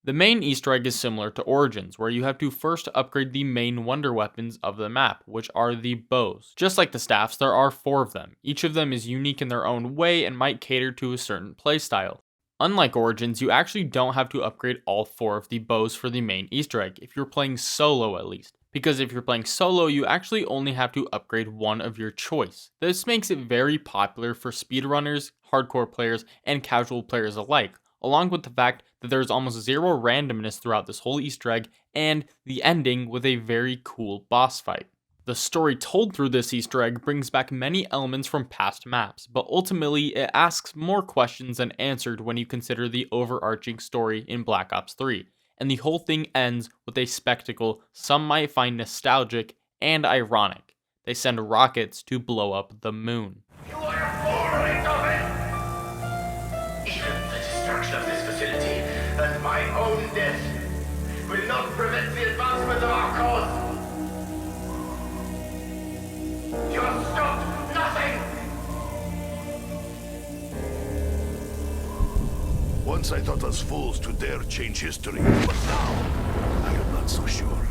The main Easter egg is similar to Origins, where you have to first upgrade the main wonder weapons of the map, which are the bows. Just like the staffs, there are 4 of them. Each of them is unique in their own way and might cater to a certain playstyle. Unlike Origins, you actually don't have to upgrade all 4 of the bows for the main Easter egg, if you're playing solo at least. Because if you're playing solo, you actually only have to upgrade one of your choice. This makes it very popular for speedrunners, hardcore players, and casual players alike, along with the fact that there's almost zero randomness throughout this whole Easter egg, and the ending with a very cool boss fight. The story told through this Easter egg brings back many elements from past maps, but ultimately it asks more questions than answered when you consider the overarching story in Black Ops 3, and the whole thing ends with a spectacle some might find nostalgic and ironic. They send rockets to blow up the moon. You are foreign of it! Even the destruction of this facility, and death will not prevent the advancement of our cause. You have stopped nothing! Once I thought us fools to dare change history, but now I am not so sure.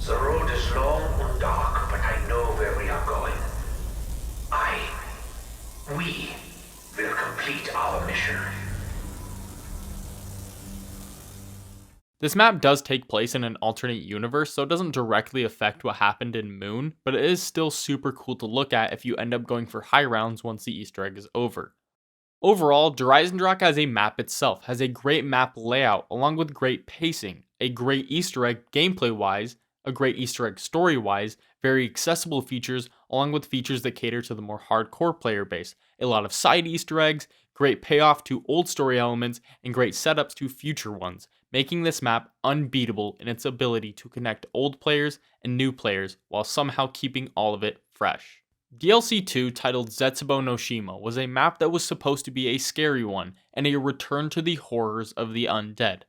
The road is long and dark, but I know where we are going. We will complete our mission. This map does take place in an alternate universe, so it doesn't directly affect what happened in Moon, but it is still super cool to look at if you end up going for high rounds once the Easter egg is over. Overall, Dreisendrach as a map itself has a great map layout along with great pacing, a great Easter egg gameplay-wise, a great Easter egg story-wise, very accessible features, along with features that cater to the more hardcore player base, a lot of side Easter eggs, great payoff to old story elements, and great setups to future ones, making this map unbeatable in its ability to connect old players and new players while somehow keeping all of it fresh. DLC 2, titled Zetsubo no Shima, was a map that was supposed to be a scary one and a return to the horrors of the undead,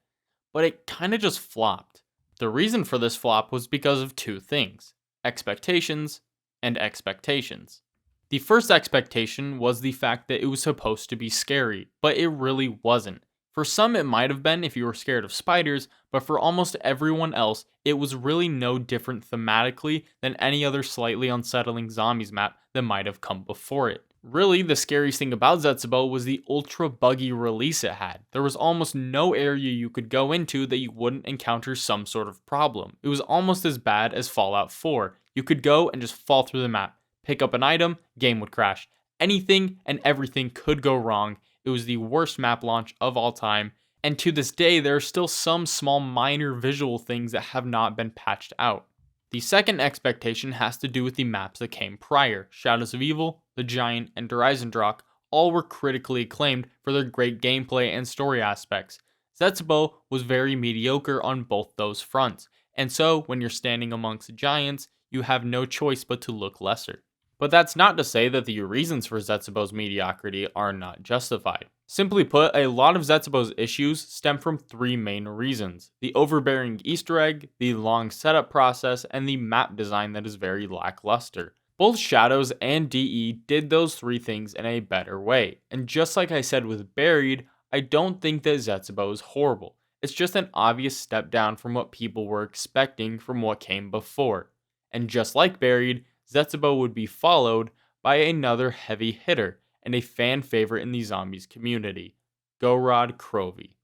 but it kinda just flopped. The reason for this flop was because of two things: expectations and expectations. The first expectation was the fact that it was supposed to be scary, but it really wasn't. For some it might have been if you were scared of spiders, but for almost everyone else, it was really no different thematically than any other slightly unsettling zombies map that might have come before it. Really, the scariest thing about Zetsubo was the ultra buggy release it had. There was almost no area you could go into that you wouldn't encounter some sort of problem. It was almost as bad as Fallout 4. You could go and just fall through the map, pick up an item, game would crash. Anything and everything could go wrong. It was the worst map launch of all time, and to this day there are still some small minor visual things that have not been patched out. The second expectation has to do with the maps that came prior. Shadows of Evil, The Giant, and Dreisendrach all were critically acclaimed for their great gameplay and story aspects. Zetsubo was very mediocre on both those fronts, and so when you're standing amongst giants, you have no choice but to look lesser. But that's not to say that the reasons for Zetsubo's mediocrity are not justified. Simply put, a lot of Zetsubo's issues stem from three main reasons: the overbearing Easter egg, the long setup process, and the map design that is very lackluster. Both Shadows and DE did those three things in a better way, and just like I said with Buried, I don't think that Zetsubo is horrible. It's just an obvious step down from what people were expecting from what came before. And just like Buried, Zetsubo would be followed by another heavy hitter and a fan favorite in the zombies community, Gorod Krovi.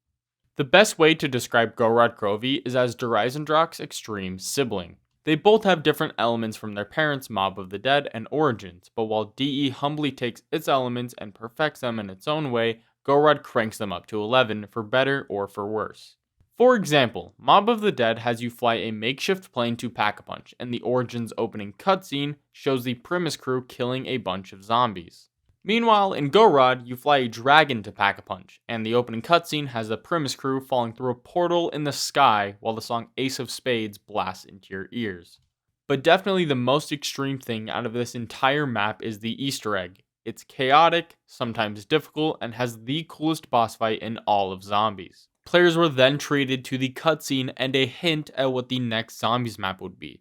The best way to describe Gorod Krovi is as Dreisendrach's extreme sibling. They both have different elements from their parents, Mob of the Dead, and Origins, but while DE humbly takes its elements and perfects them in its own way, Gorod cranks them up to 11 for better or for worse. For example, Mob of the Dead has you fly a makeshift plane to Pack-a-Punch, and the Origins opening cutscene shows the Primus crew killing a bunch of zombies. Meanwhile, in Gorod, you fly a dragon to Pack-a-Punch, and the opening cutscene has the Primus crew falling through a portal in the sky while the song Ace of Spades blasts into your ears. But definitely the most extreme thing out of this entire map is the Easter egg. It's chaotic, sometimes difficult, and has the coolest boss fight in all of zombies. Players were then treated to the cutscene and a hint at what the next zombies map would be.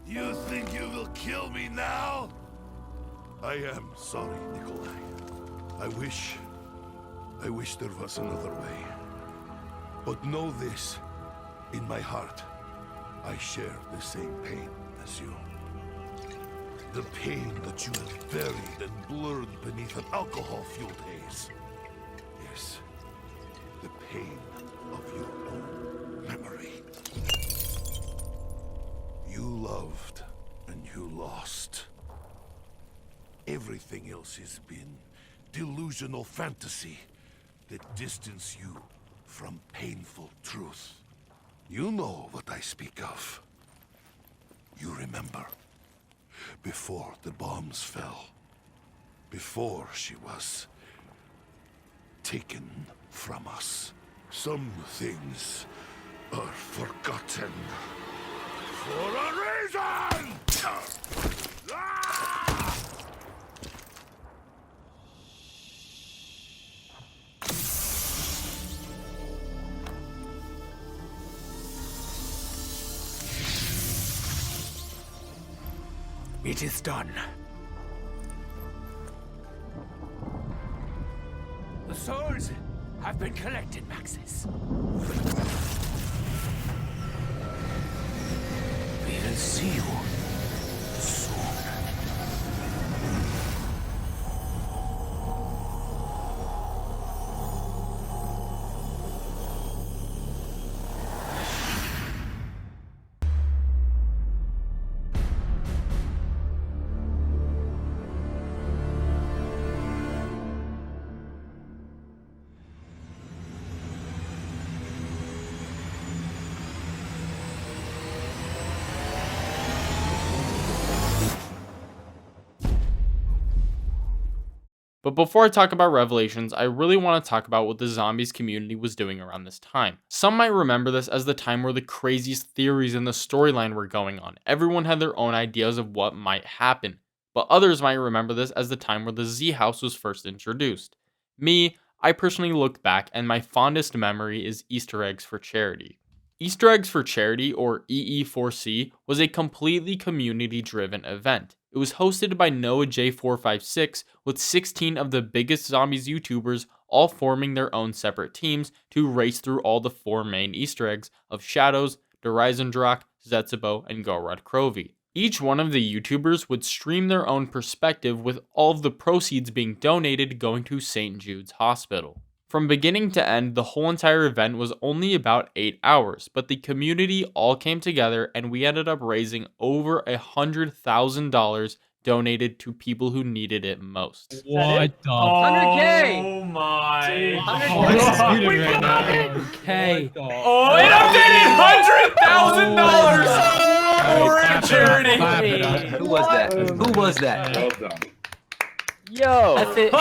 You think you will kill me now? I am sorry, Nikolai. I wish there was another way. But know this, in my heart, I share the same pain as you. The pain that you have buried and blurred beneath an alcohol-fueled haze. Yes, the pain of your own memory. You loved and you lost. Everything else has been delusional fantasy that distance you from painful truth. You know what I speak of. You remember. Before the bombs fell. Before she was taken from us. Some things are forgotten. For a reason! It is done. The souls have been collected, Maxis. We will see you soon. But before I talk about Revelations, I really want to talk about what the zombies community was doing around this time. Some might remember this as the time where the craziest theories in the storyline were going on. Everyone had their own ideas of what might happen. But others might remember this as the time where the Z House was first introduced. Me, I personally look back and my fondest memory is Easter eggs for charity. Easter eggs for charity, or EE4C, was a completely community-driven event. It was hosted by Noah J456 with 16 of the biggest zombies YouTubers all forming their own separate teams to race through all the 4 main Easter eggs of Shadows, Derizendrock, Zetsubo, and Gorod Krovi. Each one of the YouTubers would stream their own perspective with all of the proceeds being donated going to St. Jude's Hospital. From beginning to end, the whole entire event was only about 8 hours, but the community all came together and we ended up raising over $100,000 donated to people who needed it most. What the? 100K! Oh my. Oh, it's disputed right now. K. Oh, it updated $100,000 for a charity. Who was that? Who was that? Well done. Yo!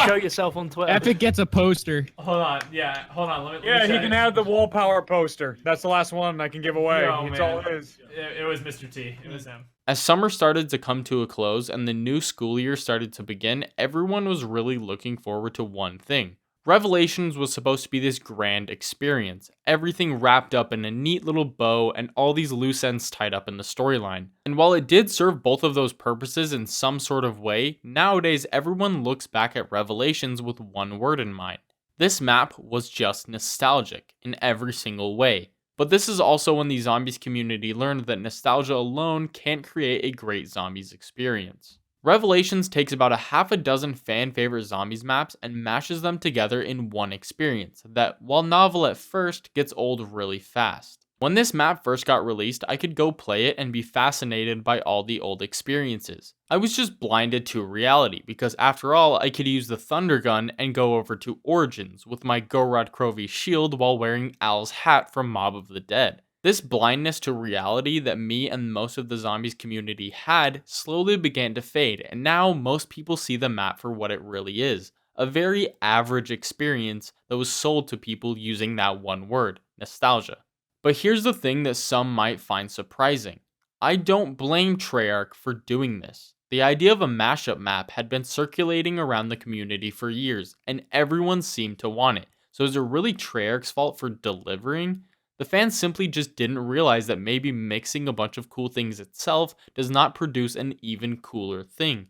Show yourself on Twitter. Epic gets a poster. Hold on. Yeah, hold on. Let me Yeah, he check. can have the wall power poster. That's the last one I can give away. Yo, It's man. all his. It was Mr. T. It was him. As summer started to come to a close and the new school year started to begin, everyone was really looking forward to one thing. Revelations was supposed to be this grand experience, everything wrapped up in a neat little bow and all these loose ends tied up in the storyline. And while it did serve both of those purposes in some sort of way, nowadays everyone looks back at Revelations with one word in mind. This map was just nostalgic in every single way. But this is also when the zombies community learned that nostalgia alone can't create a great zombies experience. Revelations takes about a half a dozen fan favorite zombies maps and mashes them together in one experience that, while novel at first, gets old really fast. When this map first got released, I could go play it and be fascinated by all the old experiences. I was just blinded to reality because after all, I could use the Thunder Gun and go over to Origins with my Gorod Krovi shield while wearing Al's hat from Mob of the Dead. This blindness to reality that me and most of the zombies community had slowly began to fade, and now most people see the map for what it really is. A very average experience that was sold to people using that one word, nostalgia. But here's the thing that some might find surprising. I don't blame Treyarch for doing this. The idea of a mashup map had been circulating around the community for years, and everyone seemed to want it. So is it really Treyarch's fault for delivering? The fans simply just didn't realize that maybe mixing a bunch of cool things itself does not produce an even cooler thing.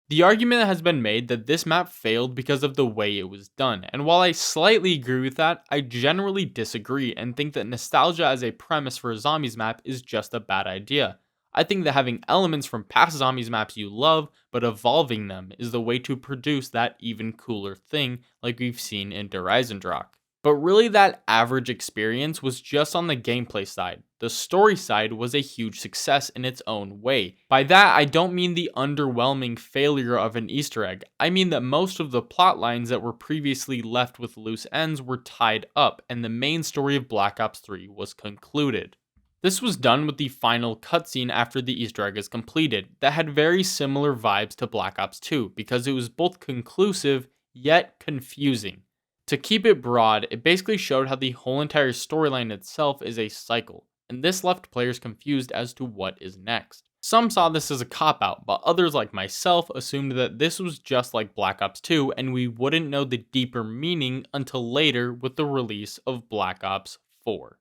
The argument has been made that this map failed because of the way it was done, and while I slightly agree with that, I generally disagree and think that nostalgia as a premise for a zombies map is just a bad idea. I think that having elements from past zombies maps you love, but evolving them is the way to produce that even cooler thing like we've seen in Derizendrock. But really that average experience was just on the gameplay side. The story side was a huge success in its own way. By that, I don't mean the underwhelming failure of an Easter egg. I mean that most of the plot lines that were previously left with loose ends were tied up and the main story of Black Ops 3 was concluded. This was done with the final cutscene after the Easter egg is completed that had very similar vibes to Black Ops 2 because it was both conclusive yet confusing. To keep it broad, it basically showed how the whole entire storyline itself is a cycle, and this left players confused as to what is next. Some saw this as a cop-out, but others like myself assumed that this was just like Black Ops 2 and we wouldn't know the deeper meaning until later with the release of Black Ops 4.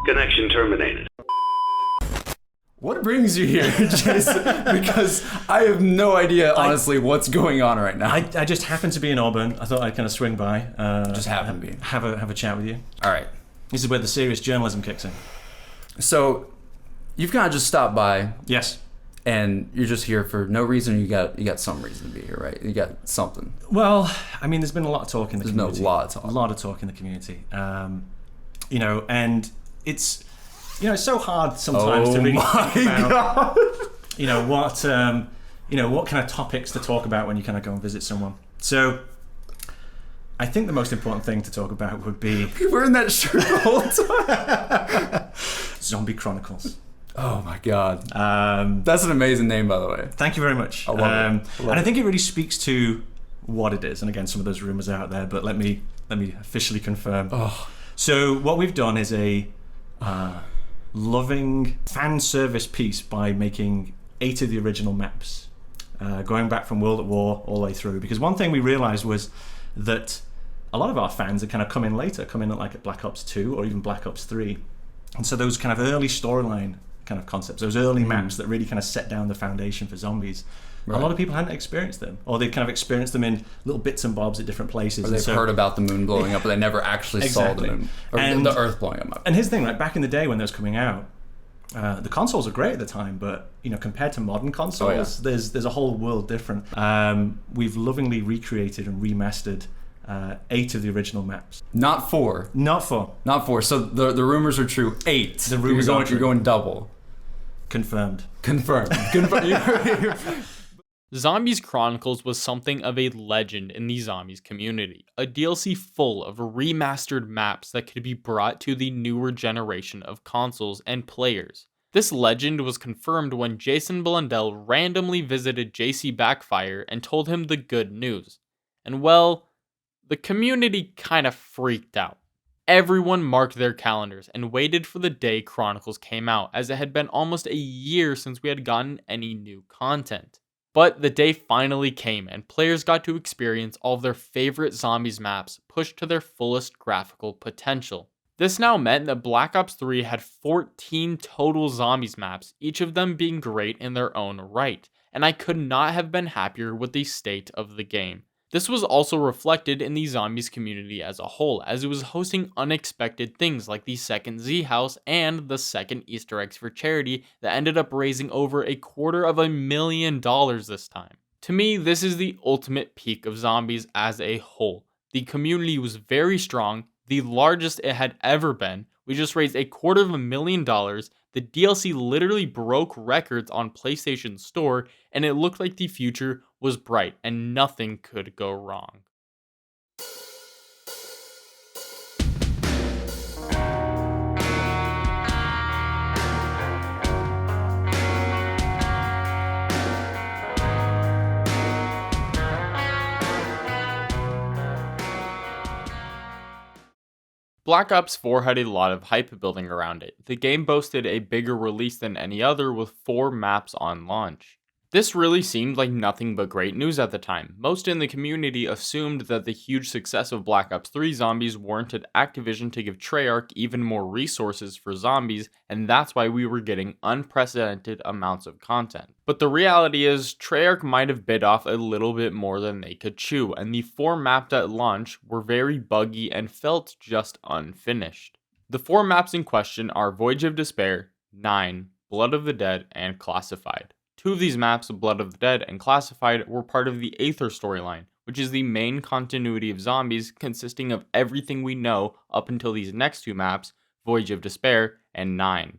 Connection terminated. What brings you here, Jason? Because I have no idea, honestly, what's going on right now. I just happened to be in Auburn. I thought I'd kind of swing by. Just happened to be. Have a chat with you. All right. This is where the serious journalism kicks in. So, you've kind of just stopped by. Yes. And you're just here for no reason. You got some reason to be here, right? You got something. Well, I mean, there's been a lot of talk in the community. There's been a lot of talk. A lot of talk in the community. You know, and it's so hard sometimes to really think about, what kind of topics to talk about when you kind of go and visit someone. So, I think the most important thing to talk about would be you're wearing that shirt the whole time. Zombie Chronicles. Oh my god. That's an amazing name, by the way. Thank you very much. I love it. And I think it really speaks to what it is. And again, some of those rumors are out there, but let me officially confirm. Oh. So what we've done is a loving fan service piece by making 8 of the original maps, going back from World at War all the way through. Because one thing we realized was that a lot of our fans had kind of come in later, come in at Black Ops 2 or even Black Ops 3. And so those kind of early storyline kind of concepts, those early maps that really kind of set down the foundation for zombies, a lot of people hadn't experienced them, or they'd kind of experienced them in little bits and bobs at different places. Or they've heard about the moon blowing up, but they never actually saw the moon, or the Earth blowing up. And here's the thing, back in the day when those coming out, the consoles were great at the time, but compared to modern consoles, there's a whole world different. We've lovingly recreated and remastered 8 of the original maps. Not 4. Not 4. Not 4. So the rumors are true. 8. The rumors you're going double. Confirmed. Zombies Chronicles was something of a legend in the Zombies community, a DLC full of remastered maps that could be brought to the newer generation of consoles and players. This legend was confirmed when Jason Blundell randomly visited JC Backfire and told him the good news. And well, the community kind of freaked out. Everyone marked their calendars and waited for the day Chronicles came out, as it had been almost a year since we had gotten any new content. But the day finally came, and players got to experience all of their favorite Zombies maps pushed to their fullest graphical potential. This now meant that Black Ops 3 had 14 total Zombies maps, each of them being great in their own right, and I could not have been happier with the state of the game. This was also reflected in the Zombies community as a whole, as it was hosting unexpected things like the second Z House and the second Easter eggs for charity that ended up raising over $250,000 this time. To me, this is the ultimate peak of Zombies as a whole. The community was very strong, the largest it had ever been. We just raised $250,000. The DLC literally broke records on PlayStation Store, and it looked like the future was bright and nothing could go wrong. Black Ops 4 had a lot of hype building around it. The game boasted a bigger release than any other with 4 maps on launch. This really seemed like nothing but great news at the time. Most in the community assumed that the huge success of Black Ops 3 Zombies warranted Activision to give Treyarch even more resources for Zombies, and that's why we were getting unprecedented amounts of content. But the reality is, Treyarch might have bit off a little bit more than they could chew, and the 4 maps at launch were very buggy and felt just unfinished. The 4 maps in question are Voyage of Despair, 9, Blood of the Dead, and Classified. 2 of these maps, Blood of the Dead and Classified, were part of the Aether storyline, which is the main continuity of Zombies consisting of everything we know up until these next 2 maps, Voyage of Despair and 9.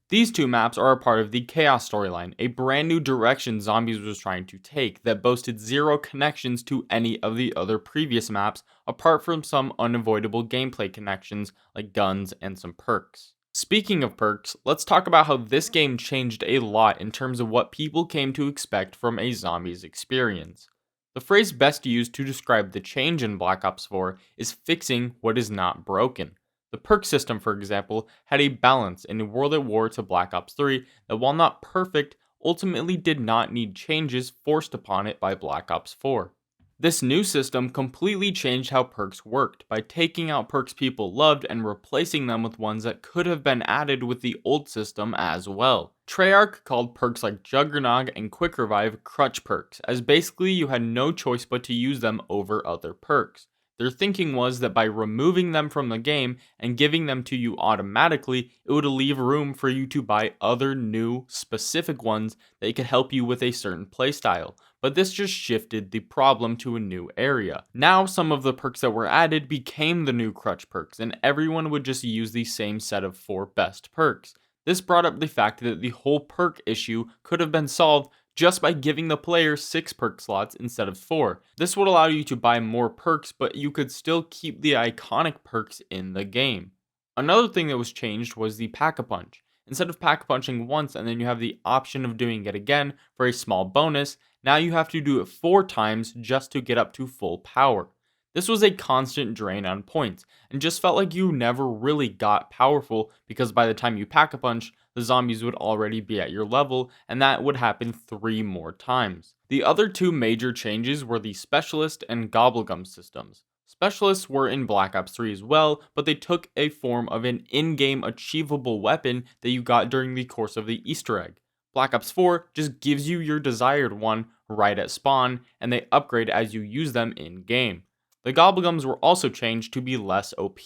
These 2 maps are a part of the Chaos storyline, a brand new direction Zombies was trying to take that boasted 0 connections to any of the other previous maps, apart from some unavoidable gameplay connections like guns and some perks. Speaking of perks, let's talk about how this game changed a lot in terms of what people came to expect from a Zombies experience. The phrase best used to describe the change in Black Ops 4 is fixing what is not broken. The perk system, for example, had a balance in World at War to Black Ops 3 that, while not perfect, ultimately did not need changes forced upon it by Black Ops 4. This new system completely changed how perks worked by taking out perks people loved and replacing them with ones that could have been added with the old system as well. Treyarch called perks like Juggernog and Quick Revive crutch perks, as basically you had no choice but to use them over other perks. Their thinking was that by removing them from the game and giving them to you automatically, it would leave room for you to buy other new, specific ones that could help you with a certain playstyle. But this just shifted the problem to a new area. Now some of the perks that were added became the new crutch perks, and everyone would just use the same set of 4 best perks. This brought up the fact that the whole perk issue could have been solved just by giving the player 6 perk slots instead of 4. This would allow you to buy more perks, but you could still keep the iconic perks in the game. Another thing that was changed was the pack-a-punch. Instead of pack-a-punching once and then you have the option of doing it again for a small bonus, now you have to do it 4 times just to get up to full power. This was a constant drain on points, and just felt like you never really got powerful because by the time you pack-a-punch, the zombies would already be at your level, and that would happen 3 more times. The other 2 major changes were the Specialist and Gobblegum systems. Specialists were in Black Ops 3 as well, but they took a form of an in-game achievable weapon that you got during the course of the Easter egg. Black Ops 4 just gives you your desired one right at spawn, and they upgrade as you use them in-game. The Gobblegums were also changed to be less OP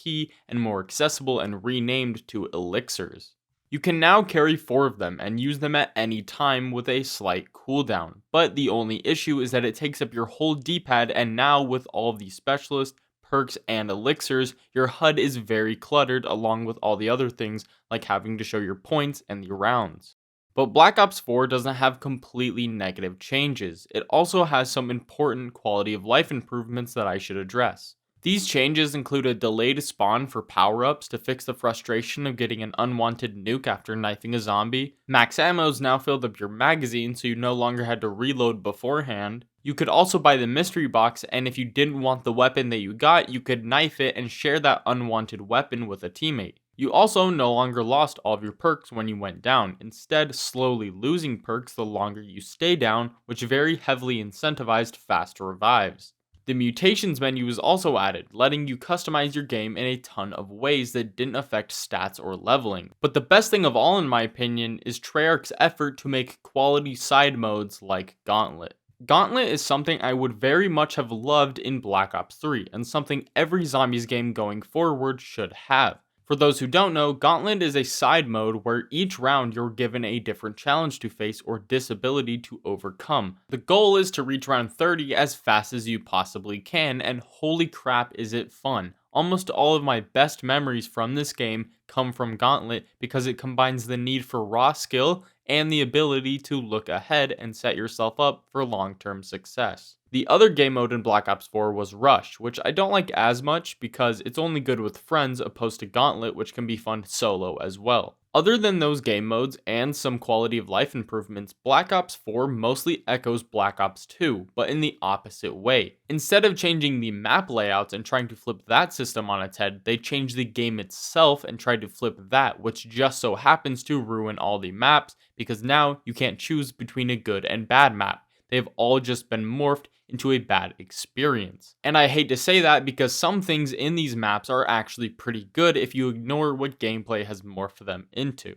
and more accessible and renamed to Elixirs. You can now carry 4 of them and use them at any time with a slight cooldown, but the only issue is that it takes up your whole D-pad, and now with all of the specialists, perks, and elixirs, your HUD is very cluttered along with all the other things like having to show your points and the rounds. But Black Ops 4 doesn't have completely negative changes. It also has some important quality of life improvements that I should address. These changes include a delayed spawn for power-ups to fix the frustration of getting an unwanted nuke after knifing a zombie. Max ammos now filled up your magazine so you no longer had to reload beforehand. You could also buy the mystery box, and if you didn't want the weapon that you got, you could knife it and share that unwanted weapon with a teammate. You also no longer lost all of your perks when you went down, instead slowly losing perks the longer you stay down, which very heavily incentivized fast revives. The mutations menu was also added, letting you customize your game in a ton of ways that didn't affect stats or leveling. But the best thing of all, in my opinion, is Treyarch's effort to make quality side modes like Gauntlet. Gauntlet is something I would very much have loved in Black Ops 3, and something every zombies game going forward should have. For those who don't know, Gauntlet is a side mode where each round you're given a different challenge to face or disability to overcome. The goal is to reach round 30 as fast as you possibly can, and holy crap is it fun. Almost all of my best memories from this game come from Gauntlet because it combines the need for raw skill and the ability to look ahead and set yourself up for long-term success. The other game mode in Black Ops 4 was Rush, which I don't like as much because it's only good with friends opposed to Gauntlet, which can be fun solo as well. Other than those game modes and some quality of life improvements, Black Ops 4 mostly echoes Black Ops 2, but in the opposite way. Instead of changing the map layouts and trying to flip that system on its head, they changed the game itself and tried to flip that, which just so happens to ruin all the maps because now you can't choose between a good and bad map. They've all just been morphed into a bad experience. And I hate to say that because some things in these maps are actually pretty good if you ignore what gameplay has morphed them into.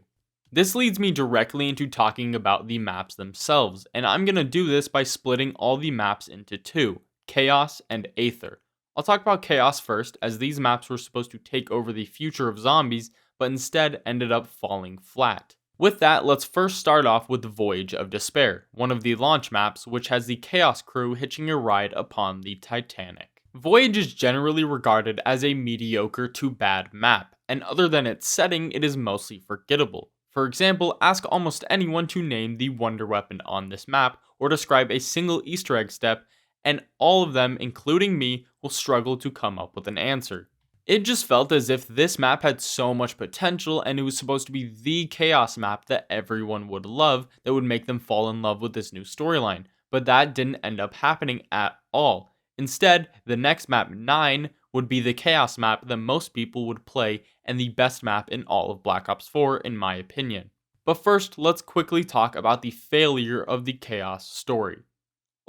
This leads me directly into talking about the maps themselves, and I'm gonna do this by splitting all the maps into 2, Chaos and Aether. I'll talk about Chaos first, as these maps were supposed to take over the future of zombies, but instead ended up falling flat. With that, let's first start off with the Voyage of Despair, one of the launch maps, which has the Chaos crew hitching a ride upon the Titanic. Voyage is generally regarded as a mediocre to bad map, and other than its setting, it is mostly forgettable. For example, ask almost anyone to name the wonder weapon on this map, or describe a single Easter egg step, and all of them, including me, will struggle to come up with an answer. It just felt as if this map had so much potential and it was supposed to be the Chaos map that everyone would love that would make them fall in love with this new storyline, but that didn't end up happening at all. Instead, the next map, 9, would be the Chaos map that most people would play and the best map in all of Black Ops 4 in my opinion. But first, let's quickly talk about the failure of the Chaos story.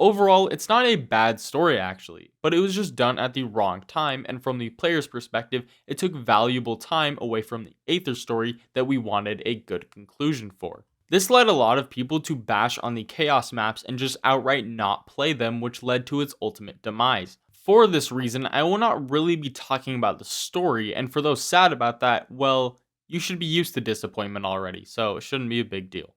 Overall, it's not a bad story actually, but it was just done at the wrong time, and from the player's perspective, it took valuable time away from the Aether story that we wanted a good conclusion for. This led a lot of people to bash on the Chaos maps and just outright not play them, which led to its ultimate demise. For this reason, I will not really be talking about the story, and for those sad about that, well, you should be used to disappointment already, so it shouldn't be a big deal.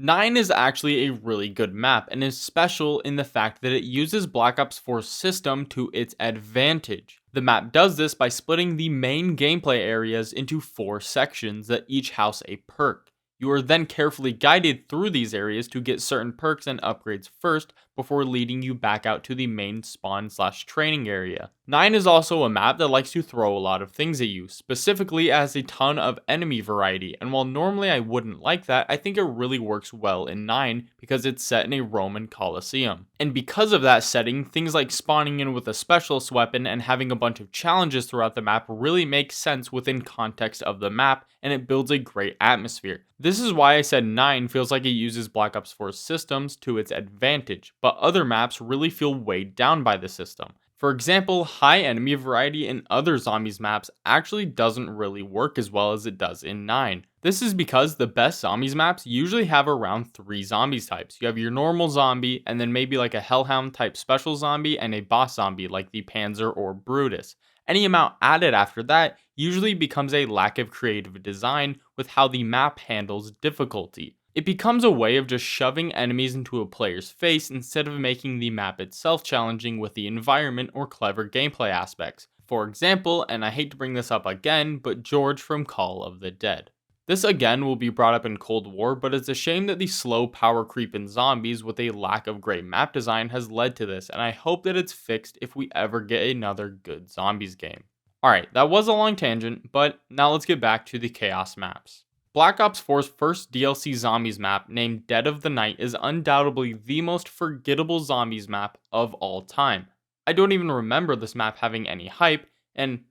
9 is actually a really good map and is special in the fact that it uses Black Ops 4's system to its advantage. The map does this by splitting the main gameplay areas into 4 sections that each house a perk. You are then carefully guided through these areas to get certain perks and upgrades first before leading you back out to the main spawn/training area. 9 is also a map that likes to throw a lot of things at you, specifically it has a ton of enemy variety, and while normally I wouldn't like that, I think it really works well in 9 because it's set in a Roman Colosseum. And because of that setting, things like spawning in with a specialist weapon and having a bunch of challenges throughout the map really make sense within context of the map, and it builds a great atmosphere. This is why I said 9 feels like it uses Black Ops 4's systems to its advantage, but other maps really feel weighed down by the system. For example, high enemy variety in other zombies maps actually doesn't really work as well as it does in 9. This is because the best zombies maps usually have around 3 zombies types. You have your normal zombie, and then maybe like a Hellhound type special zombie, and a boss zombie like the Panzer or Brutus. Any amount added after that usually becomes a lack of creative design with how the map handles difficulty. It becomes a way of just shoving enemies into a player's face instead of making the map itself challenging with the environment or clever gameplay aspects. For example, and I hate to bring this up again, but George from Call of the Dead. This again will be brought up in Cold War, but it's a shame that the slow power creep in zombies with a lack of great map design has led to this, and I hope that it's fixed if we ever get another good zombies game. Alright, that was a long tangent, but now let's get back to the Chaos maps. Black Ops 4's first DLC zombies map, named Dead of the Night, is undoubtedly the most forgettable zombies map of all time. I don't even remember this map having any hype, and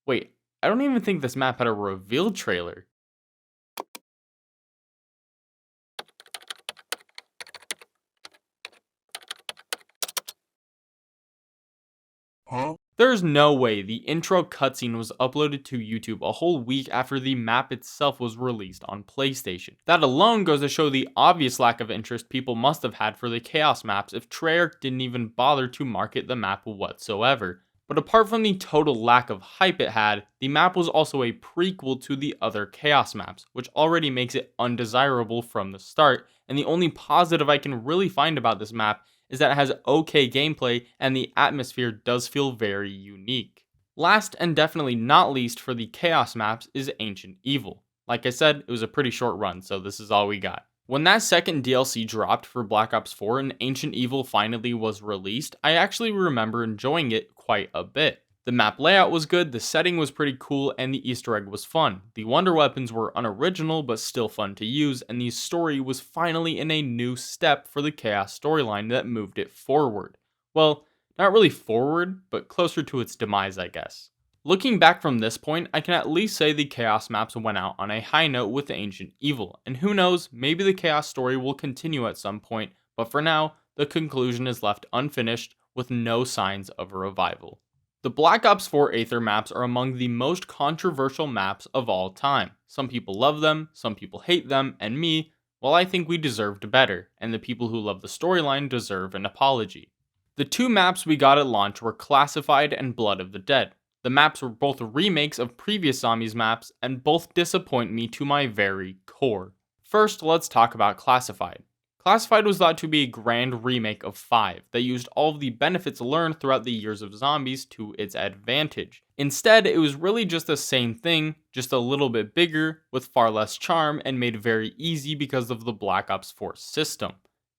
wait, I don't even think this map had a reveal trailer. Huh? There's no way the intro cutscene was uploaded to YouTube a whole week after the map itself was released on PlayStation. That alone goes to show the obvious lack of interest people must have had for the Chaos maps if Treyarch didn't even bother to market the map whatsoever. But apart from the total lack of hype it had, the map was also a prequel to the other Chaos maps, which already makes it undesirable from the start, and the only positive I can really find about this map is that it has okay gameplay and the atmosphere does feel very unique. Last and definitely not least for the Chaos maps is Ancient Evil. Like I said, it was a pretty short run, so this is all we got. When that second DLC dropped for Black Ops 4 and Ancient Evil finally was released, I actually remember enjoying it quite a bit. The map layout was good, the setting was pretty cool, and the Easter egg was fun. The wonder weapons were unoriginal but still fun to use, and the story was finally in a new step for the Chaos storyline that moved it forward. Well, not really forward, but closer to its demise, I guess. Looking back from this point, I can at least say the Chaos maps went out on a high note with Ancient Evil, and who knows, maybe the Chaos story will continue at some point, but for now, the conclusion is left unfinished with no signs of a revival. The Black Ops 4 Aether maps are among the most controversial maps of all time. Some people love them, some people hate them, and me, well, I think we deserved better, and the people who love the storyline deserve an apology. The 2 maps we got at launch were Classified and Blood of the Dead. The maps were both remakes of previous zombies maps, and both disappoint me to my very core. First, let's talk about Classified. Classified was thought to be a grand remake of 5 that used all of the benefits learned throughout the years of zombies to its advantage. Instead, it was really just the same thing, just a little bit bigger, with far less charm, and made very easy because of the Black Ops 4 system.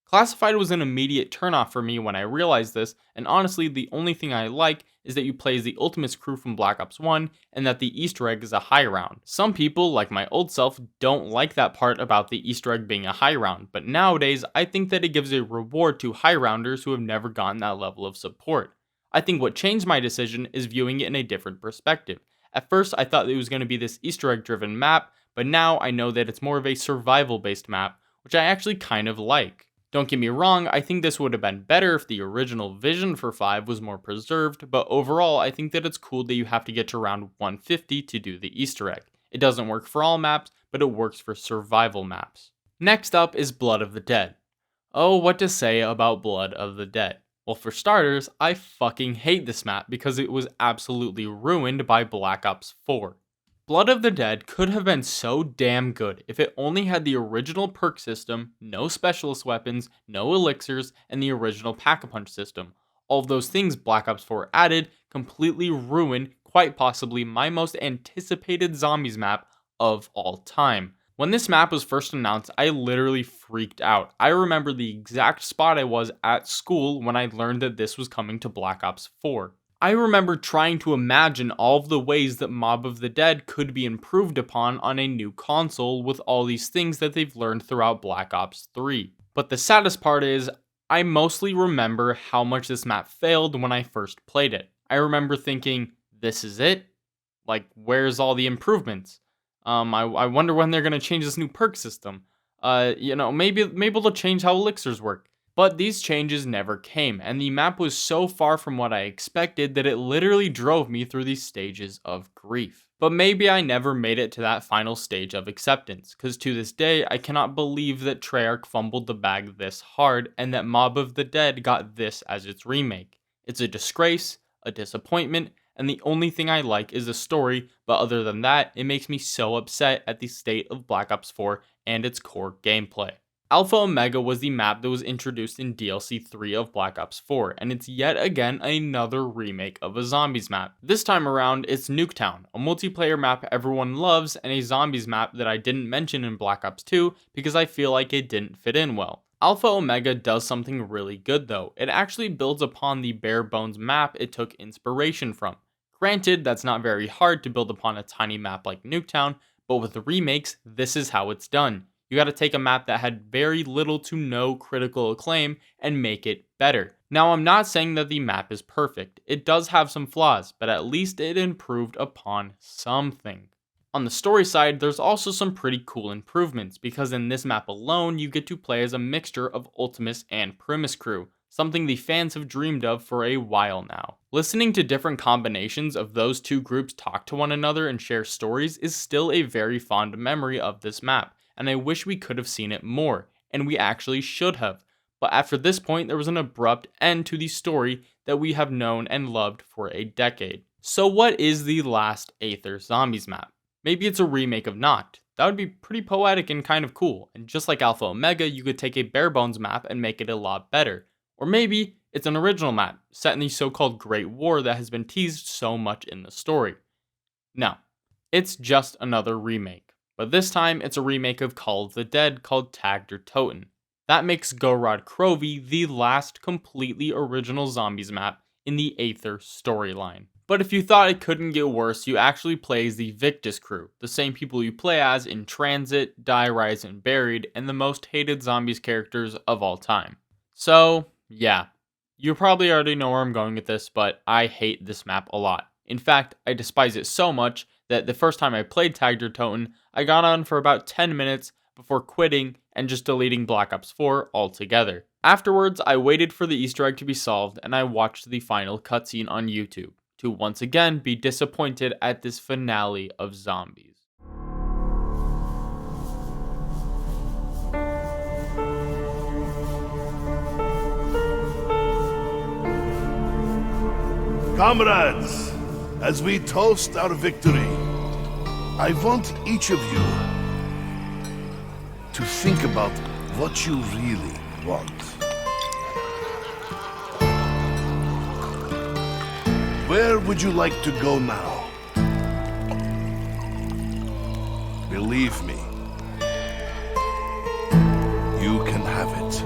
Classified was an immediate turnoff for me when I realized this, and honestly the only thing I like is that you play as the Ultimates crew from Black Ops 1, and that the Easter egg is a high round. Some people, like my old self, don't like that part about the Easter egg being a high round, but nowadays I think that it gives a reward to high rounders who have never gotten that level of support. I think what changed my decision is viewing it in a different perspective. At first I thought it was going to be this Easter egg driven map, but now I know that it's more of a survival based map, which I actually kind of like. Don't get me wrong, I think this would have been better if the original vision for 5 was more preserved, but overall I think that it's cool that you have to get to round 150 to do the Easter egg. It doesn't work for all maps, but it works for survival maps. Next up is Blood of the Dead. Oh, what to say about Blood of the Dead? Well, for starters, I fucking hate this map because it was absolutely ruined by Black Ops 4. Blood of the Dead could have been so damn good if it only had the original perk system, no specialist weapons, no elixirs, and the original pack-a-punch system. All of those things Black Ops 4 added completely ruined quite possibly my most anticipated zombies map of all time. When this map was first announced, I literally freaked out. I remember the exact spot I was at school when I learned that this was coming to Black Ops 4. I remember trying to imagine all of the ways that Mob of the Dead could be improved upon on a new console with all these things that they've learned throughout Black Ops 3. But the saddest part is, I mostly remember how much this map failed when I first played it. I remember thinking, this is it? Like, where's all the improvements? I wonder when they're going to change this new perk system. Maybe they'll change how elixirs work. But these changes never came, and the map was so far from what I expected that it literally drove me through these stages of grief. But maybe I never made it to that final stage of acceptance, because to this day, I cannot believe that Treyarch fumbled the bag this hard, and that Mob of the Dead got this as its remake. It's a disgrace, a disappointment, and the only thing I like is the story, but other than that, it makes me so upset at the state of Black Ops 4 and its core gameplay. Alpha Omega was the map that was introduced in DLC 3 of Black Ops 4, and it's yet again another remake of a zombies map. This time around, it's Nuketown, a multiplayer map everyone loves, and a zombies map that I didn't mention in Black Ops 2 because I feel like it didn't fit in well. Alpha Omega does something really good though. It actually builds upon the bare bones map it took inspiration from. Granted, that's not very hard to build upon a tiny map like Nuketown, but with the remakes, this is how it's done. You gotta take a map that had very little to no critical acclaim and make it better. Now, I'm not saying that the map is perfect. It does have some flaws, but at least it improved upon something. On the story side, there's also some pretty cool improvements, because in this map alone, you get to play as a mixture of Ultimus and Primus crew, something the fans have dreamed of for a while now. Listening to different combinations of those two groups talk to one another and share stories is still a very fond memory of this map, and I wish we could have seen it more, and we actually should have. But after this point, there was an abrupt end to the story that we have known and loved for a decade. So what is the last Aether Zombies map? Maybe it's a remake of Noct. That would be pretty poetic and kind of cool, and just like Alpha Omega, you could take a bare bones map and make it a lot better. Or maybe it's an original map, set in the so-called Great War that has been teased so much in the story. No, it's just another remake. But this time, it's a remake of Call of the Dead called Tagged or Toten. That makes Gorod Krovi the last completely original zombies map in the Aether storyline. But if you thought it couldn't get worse, you actually play as the Victus crew, the same people you play as in Transit, Die, Rise, and Buried, and the most hated zombies characters of all time. So, yeah. You probably already know where I'm going with this, but I hate this map a lot. In fact, I despise it so much that the first time I played Tagged or Toten, I got on for about 10 minutes before quitting and just deleting Black Ops 4 altogether. Afterwards, I waited for the Easter egg to be solved and I watched the final cutscene on YouTube to once again be disappointed at this finale of zombies. Comrades, as we toast our victory, I want each of you to think about what you really want. Where would you like to go now? Believe me, you can have it.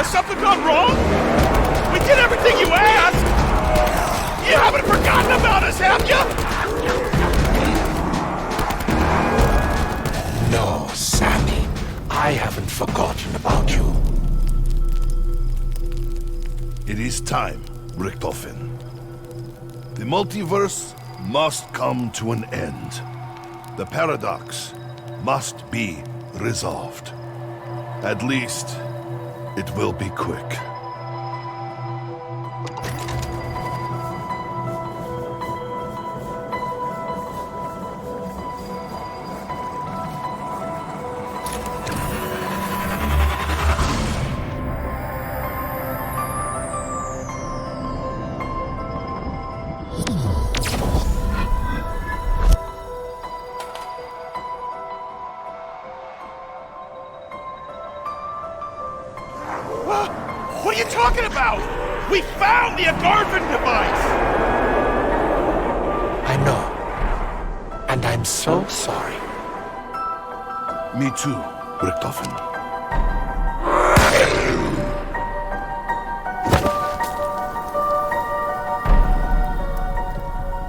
something gone wrong? We did everything you asked! You haven't forgotten about us, have you? No, Sammy. I haven't forgotten about you. It is time, Richtofen. The multiverse must come to an end. The paradox must be resolved. At least, it will be quick. What are you talking about? We found the Agarthan device! I know. And I'm so sorry. Me too, Richtofen.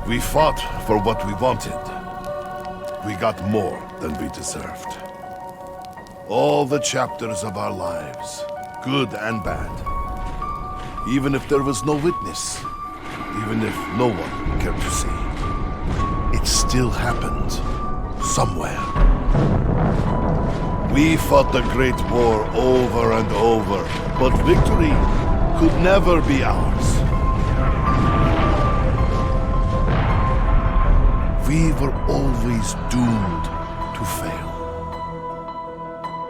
We fought for what we wanted. We got more than we deserved. All the chapters of our lives, good and bad. Even if there was no witness, even if no one cared to see, it still happened somewhere. We fought the Great War over and over, but victory could never be ours. We were always doomed to fail.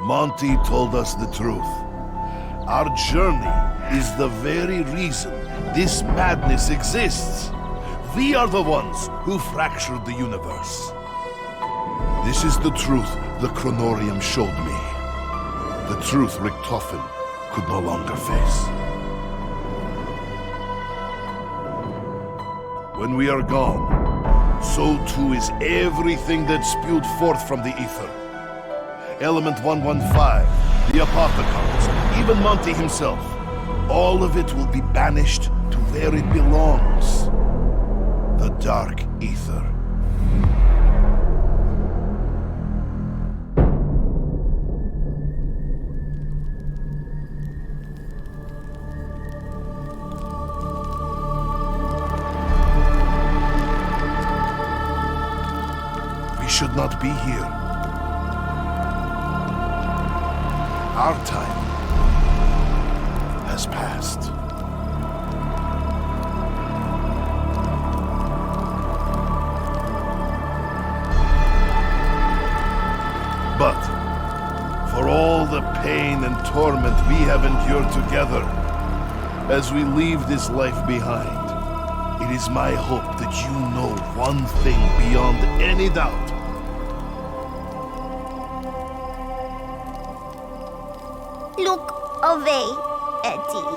Monty told us the truth. Our journey is the very reason this madness exists. We are the ones who fractured the universe. This is the truth the Chronorium showed me. The truth Richtofen could no longer face. When we are gone, so too is everything that spewed forth from the ether. Element 115, the Apothecons, even Monty himself. All of it will be banished to where it belongs. The Dark Ether. We should not be here. Our time has passed. But for all the pain and torment we have endured together, as we leave this life behind, it is my hope that you know one thing beyond any doubt. Look away, Eddie.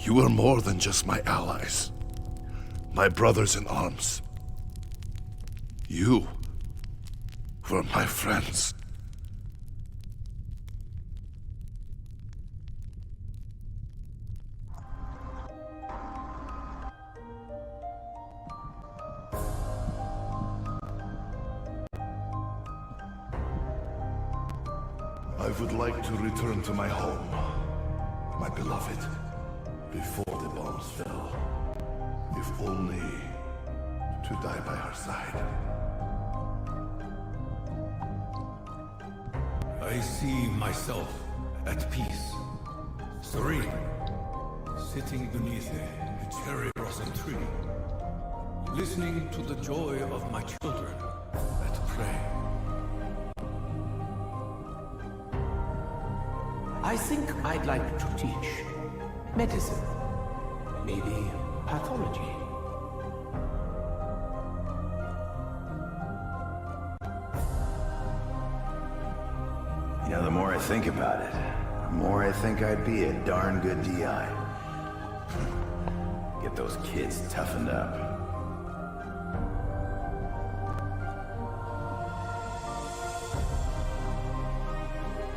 You are more than just my allies, my brothers in arms. You were my friends. I would like to return to my home, my beloved, before the bombs fell, if only to die by her side. I see myself at peace, serene, sitting beneath a cherry blossom tree, listening to the joy of my children at play. I think I'd like to teach medicine, maybe pathology. You know, the more I think about it, the more I think I'd be a darn good DI. those kids toughened up.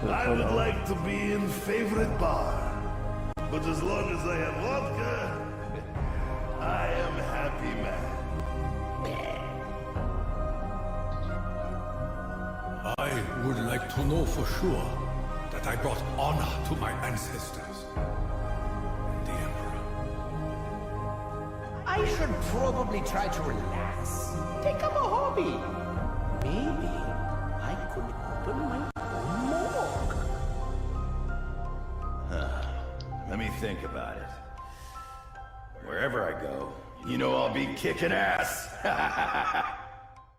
I would like to be in favorite bar, but as long as I have vodka, I am a happy man. I would like to know for sure that I brought honor to my ancestors and the Emperor. I should probably try to relax. Take up a hobby. Maybe I could open my own morgue. Let me think about it. Wherever I go, you know I'll be kicking ass.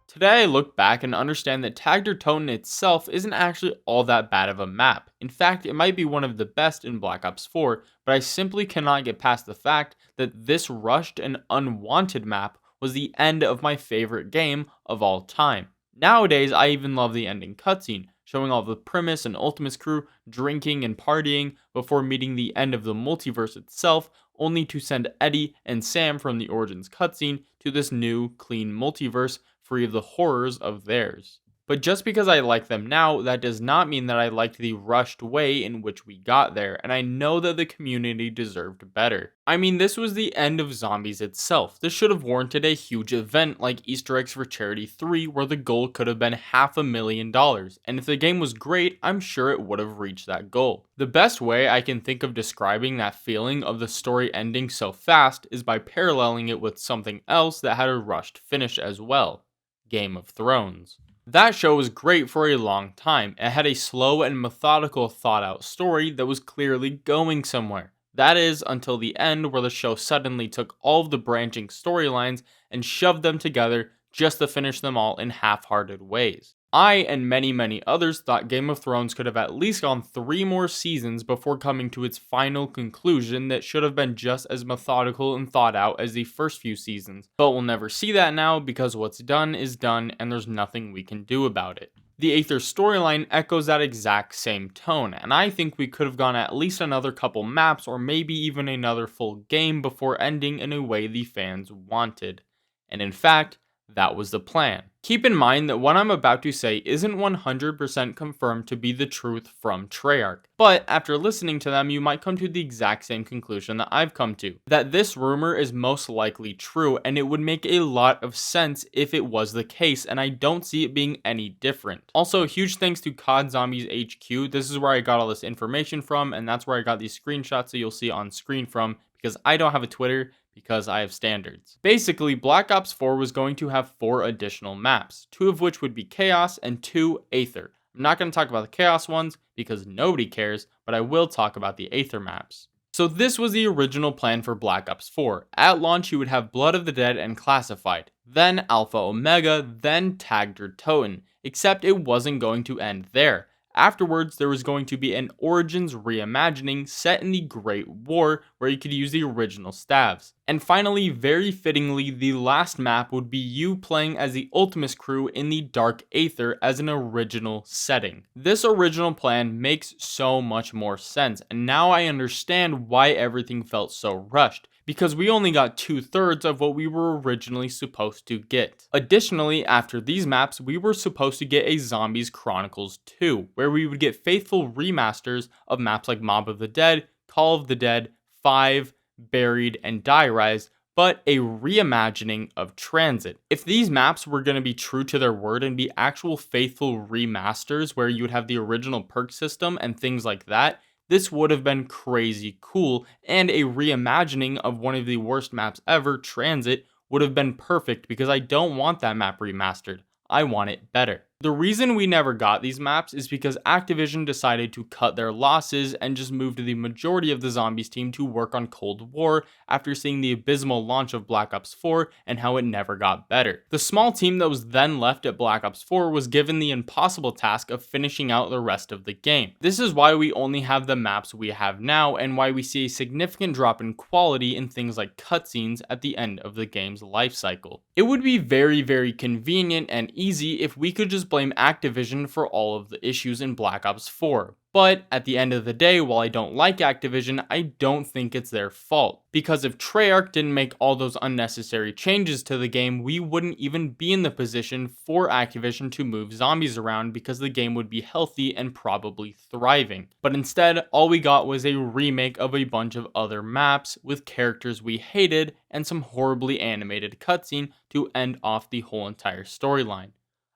Today I look back and understand that Tagder Toten itself isn't actually all that bad of a map. In fact, it might be one of the best in Black Ops 4, but I simply cannot get past the fact that this rushed and unwanted map was the end of my favorite game of all time. Nowadays, I even love the ending cutscene, showing all the Primus and Ultimus crew drinking and partying before meeting the end of the multiverse itself, only to send Eddie and Sam from the Origins cutscene to this new, clean multiverse free of the horrors of theirs. But just because I like them now, that does not mean that I liked the rushed way in which we got there, and I know that the community deserved better. I mean, this was the end of Zombies itself. This should have warranted a huge event like Easter Eggs for Charity 3, where the goal could have been $500,000, and if the game was great, I'm sure it would have reached that goal. The best way I can think of describing that feeling of the story ending so fast is by paralleling it with something else that had a rushed finish as well: Game of Thrones. That show was great for a long time. It had a slow and methodical thought out story that was clearly going somewhere. That is, until the end, where the show suddenly took all of the branching storylines and shoved them together just to finish them all in half-hearted ways. I and many others thought Game of Thrones could have at least gone 3 more seasons before coming to its final conclusion that should have been just as methodical and thought out as the first few seasons. But we'll never see that now because what's done is done and there's nothing we can do about it. The Aether storyline echoes that exact same tone, and I think we could have gone at least another couple maps or maybe even another full game before ending in a way the fans wanted. And in fact, that was the plan. Keep in mind that what I'm about to say isn't 100% confirmed to be the truth from Treyarch, but after listening to them, you might come to the exact same conclusion that I've come to, that this rumor is most likely true, and it would make a lot of sense if it was the case, and I don't see it being any different. Also, huge thanks to COD Zombies HQ. This is where I got all this information from, and that's where I got these screenshots that you'll see on screen from, because I don't have a Twitter, because I have standards. Basically, Black Ops 4 was going to have 4 additional maps, 2 of which would be Chaos and 2 Aether. I'm not going to talk about the Chaos ones because nobody cares, but I will talk about the Aether maps. So this was the original plan for Black Ops 4. At launch, you would have Blood of the Dead and Classified, then Alpha Omega, then Tagder Toten, except it wasn't going to end there. Afterwards, there was going to be an Origins reimagining set in the Great War where you could use the original staves. And finally, very fittingly, the last map would be you playing as the Ultimus crew in the Dark Aether as an original setting. This original plan makes so much more sense, and now I understand why everything felt so rushed, because we only got 2/3 of what we were originally supposed to get. Additionally, after these maps, we were supposed to get a Zombies Chronicles 2, where we would get faithful remasters of maps like Mob of the Dead, Call of the Dead, 5, Buried, and Die Rise, but a reimagining of Transit. If these maps were going to be true to their word and be actual faithful remasters where you would have the original perk system and things like that, this would have been crazy cool, and a reimagining of one of the worst maps ever, Transit, would have been perfect because I don't want that map remastered. I want it better. The reason we never got these maps is because Activision decided to cut their losses and just moved the majority of the Zombies team to work on Cold War after seeing the abysmal launch of Black Ops 4 and how it never got better. The small team that was then left at Black Ops 4 was given the impossible task of finishing out the rest of the game. This is why we only have the maps we have now and why we see a significant drop in quality in things like cutscenes at the end of the game's life cycle. It would be very convenient and easy if we could just blame Activision for all of the issues in Black Ops 4, But at the end of the day, while I don't like Activision, I don't think it's their fault. Because if Treyarch didn't make all those unnecessary changes to the game, we wouldn't even be in the position for Activision to move zombies around because the game would be healthy and probably thriving. But instead, all we got was a remake of a bunch of other maps with characters we hated and some horribly animated cutscene to end off the whole entire storyline.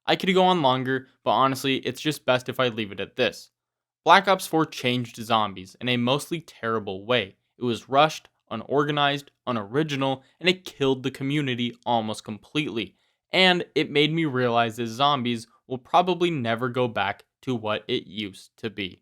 I could go on longer, but honestly, it's just best if I leave it at this. Black Ops 4 changed zombies in a mostly terrible way. It was rushed, unorganized, unoriginal, and it killed the community almost completely. And it made me realize that zombies will probably never go back to what it used to be.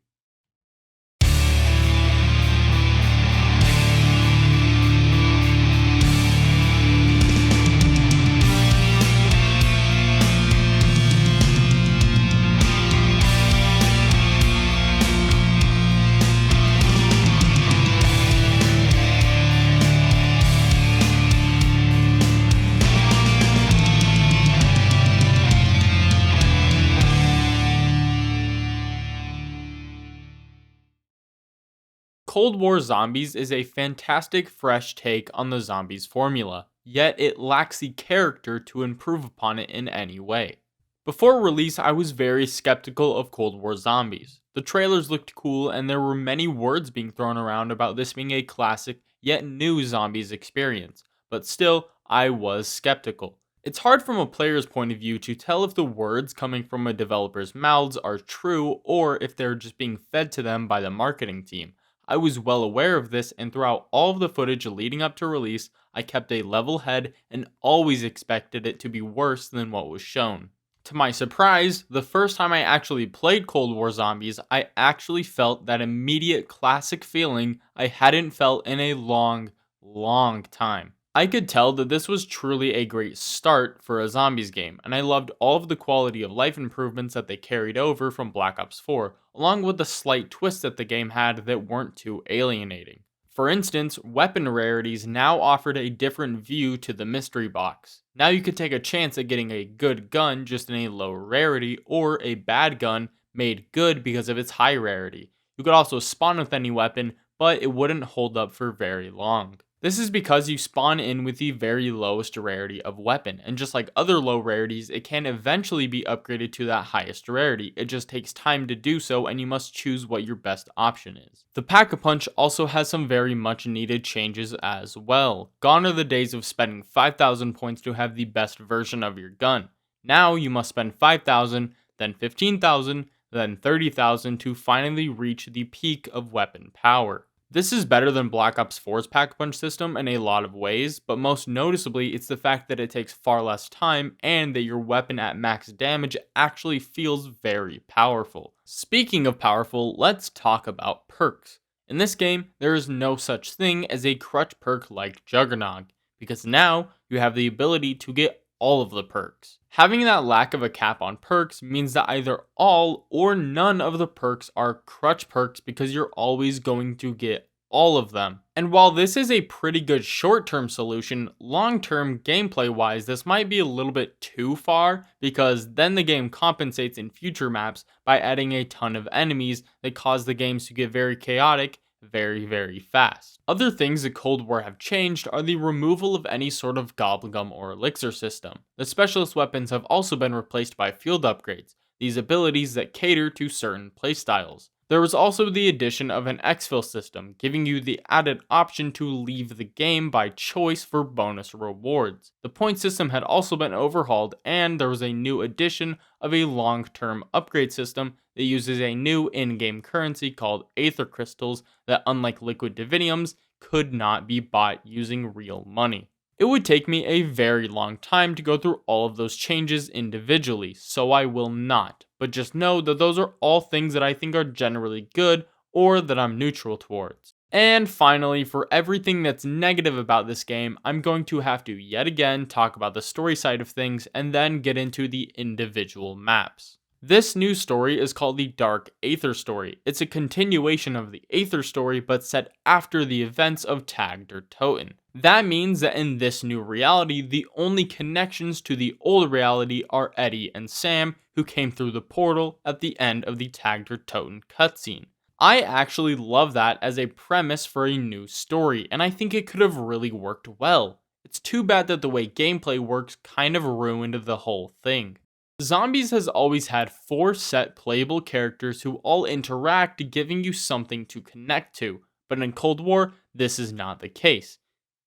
Cold War Zombies is a fantastic fresh take on the zombies formula, yet it lacks the character to improve upon it in any way. Before release, I was very skeptical of Cold War Zombies. The trailers looked cool and there were many words being thrown around about this being a classic yet new zombies experience, but still, I was skeptical. It's hard from a player's point of view to tell if the words coming from a developer's mouths are true or if they're just being fed to them by the marketing team. I was well aware of this, and throughout all of the footage leading up to release, I kept a level head and always expected it to be worse than what was shown. To my surprise, the first time I actually played Cold War Zombies, I actually felt that immediate classic feeling I hadn't felt in a long time. I could tell that this was truly a great start for a zombies game, and I loved all of the quality of life improvements that they carried over from Black Ops 4, along with the slight twists that the game had that weren't too alienating. For instance, weapon rarities now offered a different view to the mystery box. Now you could take a chance at getting a good gun just in a low rarity, or a bad gun made good because of its high rarity. You could also spawn with any weapon, but it wouldn't hold up for very long. This is because you spawn in with the very lowest rarity of weapon, and just like other low rarities, it can eventually be upgraded to that highest rarity. It just takes time to do so, and you must choose what your best option is. The Pack-a-Punch also has some very much needed changes as well. Gone are the days of spending 5,000 points to have the best version of your gun. Now you must spend 5,000, then 15,000, then 30,000 to finally reach the peak of weapon power. This is better than Black Ops 4's Pack-a-Punch system in a lot of ways, but most noticeably it's the fact that it takes far less time and that your weapon at max damage actually feels very powerful. Speaking of powerful, let's talk about perks. In this game, there is no such thing as a crutch perk like Juggernog, because now you have the ability to get all of the perks. Having that lack of a cap on perks means that either all or none of the perks are crutch perks because you're always going to get all of them. And while this is a pretty good short-term solution, long-term gameplay-wise, this might be a little bit too far because then the game compensates in future maps by adding a ton of enemies that cause the games to get very chaotic very fast. Other things that Cold War have changed are the removal of any sort of gobblegum or elixir system. The specialist weapons have also been replaced by field upgrades, these abilities that cater to certain playstyles. There was also the addition of an exfil system, giving you the added option to leave the game by choice for bonus rewards. The point system had also been overhauled, and there was a new addition of a long-term upgrade system that uses a new in-game currency called Aether Crystals that, unlike Liquid Diviniums, could not be bought using real money. It would take me a very long time to go through all of those changes individually, so I will not, but just know that those are all things that I think are generally good or that I'm neutral towards. And finally, for everything that's negative about this game, I'm going to have to yet again talk about the story side of things and then get into the individual maps. This new story is called the Dark Aether story. It's a continuation of the Aether story, but set after the events of Tag der Toten. That means that in this new reality, the only connections to the old reality are Eddie and Sam, who came through the portal at the end of the Tagter Toten cutscene. I actually love that as a premise for a new story, and I think it could have really worked well. It's too bad that the way gameplay works kind of ruined the whole thing. Zombies has always had 4 set playable characters who all interact, giving you something to connect to, but in Cold War, this is not the case.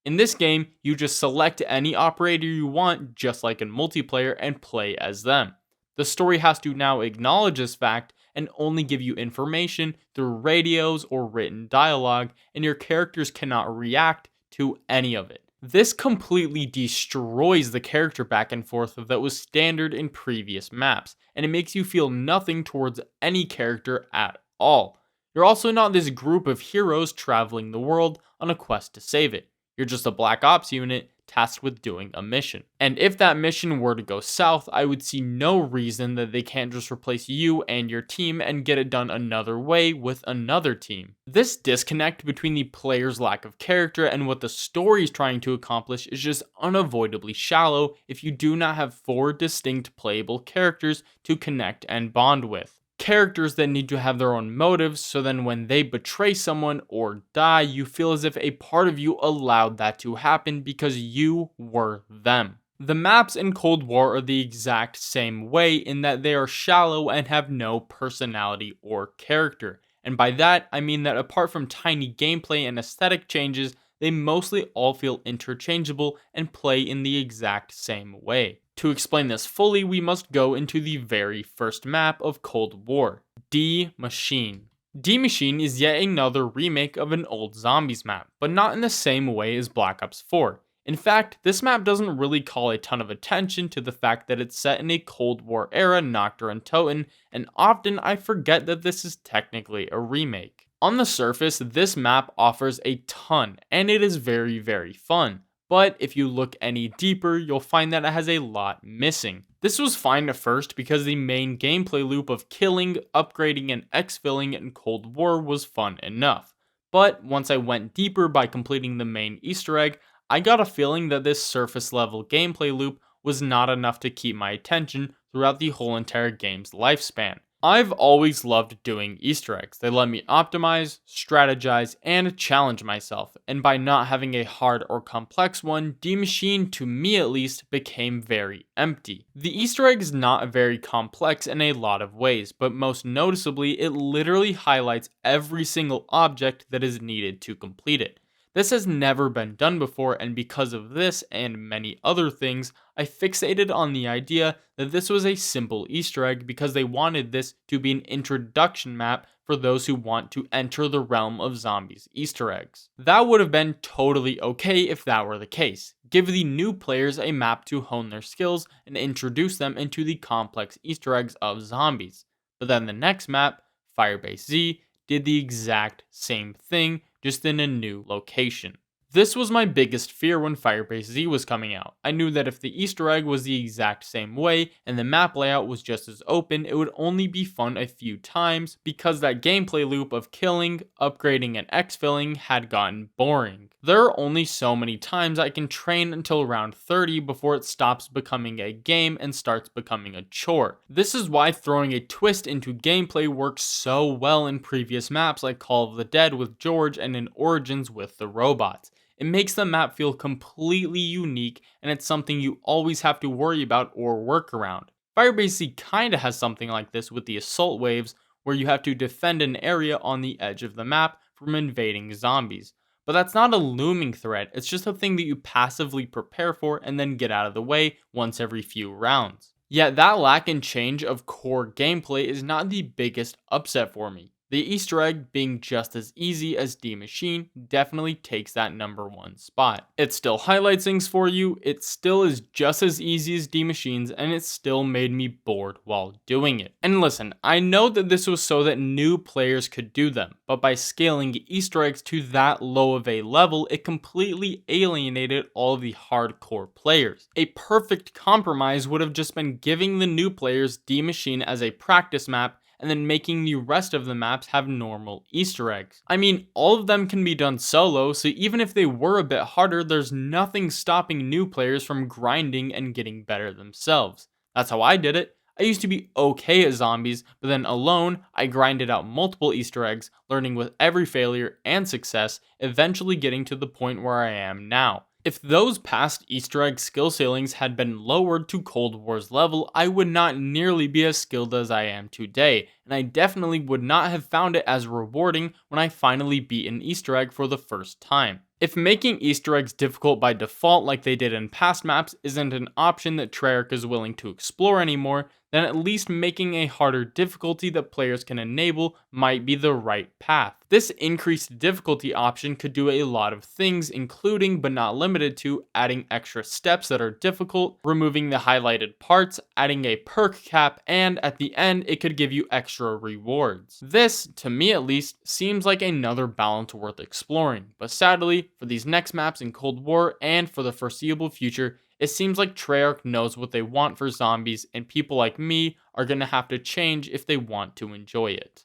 In this game, you just select any operator you want, just like in multiplayer, and play as them. The story has to now acknowledge this fact and only give you information through radios or written dialogue, and your characters cannot react to any of it. This completely destroys the character back and forth that was standard in previous maps, and it makes you feel nothing towards any character at all. You're also not this group of heroes traveling the world on a quest to save it. You're just a Black Ops unit tasked with doing a mission. And if that mission were to go south, I would see no reason that they can't just replace you and your team and get it done another way with another team. This disconnect between the player's lack of character and what the story is trying to accomplish is just unavoidably shallow if you do not have 4 distinct playable characters to connect and bond with. Characters that need to have their own motives, so then when they betray someone or die, you feel as if a part of you allowed that to happen because you were them. The maps in Cold War are the exact same way in that they are shallow and have no personality or character. And by that, I mean that apart from tiny gameplay and aesthetic changes, they mostly all feel interchangeable and play in the exact same way. To explain this fully, we must go into the very first map of Cold War, D Machine. D Machine is yet another remake of an old Zombies map, but not in the same way as Black Ops 4. In fact, this map doesn't really call a ton of attention to the fact that it's set in a Cold War era Nocturne Toten, and often I forget that this is technically a remake. On the surface, this map offers a ton, and it is very, very fun. But if you look any deeper, you'll find that it has a lot missing. This was fine at first because the main gameplay loop of killing, upgrading, and exfilling in Cold War was fun enough. But once I went deeper by completing the main Easter egg, I got a feeling that this surface level gameplay loop was not enough to keep my attention throughout the whole entire game's lifespan. I've always loved doing Easter eggs. They let me optimize, strategize, and challenge myself, and by not having a hard or complex one, D Machine, to me at least, became very empty. The Easter egg is not very complex in a lot of ways, but most noticeably, it literally highlights every single object that is needed to complete it. This has never been done before, and because of this and many other things, I fixated on the idea that this was a simple Easter egg because they wanted this to be an introduction map for those who want to enter the realm of zombies Easter eggs. That would have been totally okay if that were the case. Give the new players a map to hone their skills and introduce them into the complex Easter eggs of zombies. But then the next map, Firebase Z, did the exact same thing, just in a new location. This was my biggest fear when Firebase Z was coming out. I knew that if the Easter egg was the exact same way and the map layout was just as open, it would only be fun a few times because that gameplay loop of killing, upgrading, and exfilling had gotten boring. There are only so many times I can train until round 30 before it stops becoming a game and starts becoming a chore. This is why throwing a twist into gameplay works so well in previous maps like Call of the Dead with George and in Origins with the robots. It makes the map feel completely unique, and it's something you always have to worry about or work around. Firebase Z kinda has something like this with the assault waves, where you have to defend an area on the edge of the map from invading zombies. But that's not a looming threat, it's just a thing that you passively prepare for and then get out of the way once every few rounds. Yet that lack in change of core gameplay is not the biggest upset for me. The Easter egg being just as easy as D Machine definitely takes that #1 spot. It still highlights things for you, it still is just as easy as D Machines, and it still made me bored while doing it. And listen, I know that this was so that new players could do them, but by scaling Easter eggs to that low of a level, it completely alienated all of the hardcore players. A perfect compromise would have just been giving the new players D Machine as a practice map and then making the rest of the maps have normal Easter eggs. I mean, all of them can be done solo, so even if they were a bit harder, there's nothing stopping new players from grinding and getting better themselves. That's how I did it. I used to be okay at zombies, but then alone, I grinded out multiple Easter eggs, learning with every failure and success, eventually getting to the point where I am now. If those past Easter egg skill ceilings had been lowered to Cold War's level, I would not nearly be as skilled as I am today, and I definitely would not have found it as rewarding when I finally beat an Easter egg for the first time. If making Easter eggs difficult by default like they did in past maps isn't an option that Treyarch is willing to explore anymore, then at least making a harder difficulty that players can enable might be the right path. This increased difficulty option could do a lot of things, including but not limited to adding extra steps that are difficult, removing the highlighted parts, adding a perk cap, and at the end it could give you extra rewards. This, to me at least, seems like another balance worth exploring, but sadly, for these next maps in Cold War and for the foreseeable future, it seems like Treyarch knows what they want for zombies, and people like me are going to have to change if they want to enjoy it.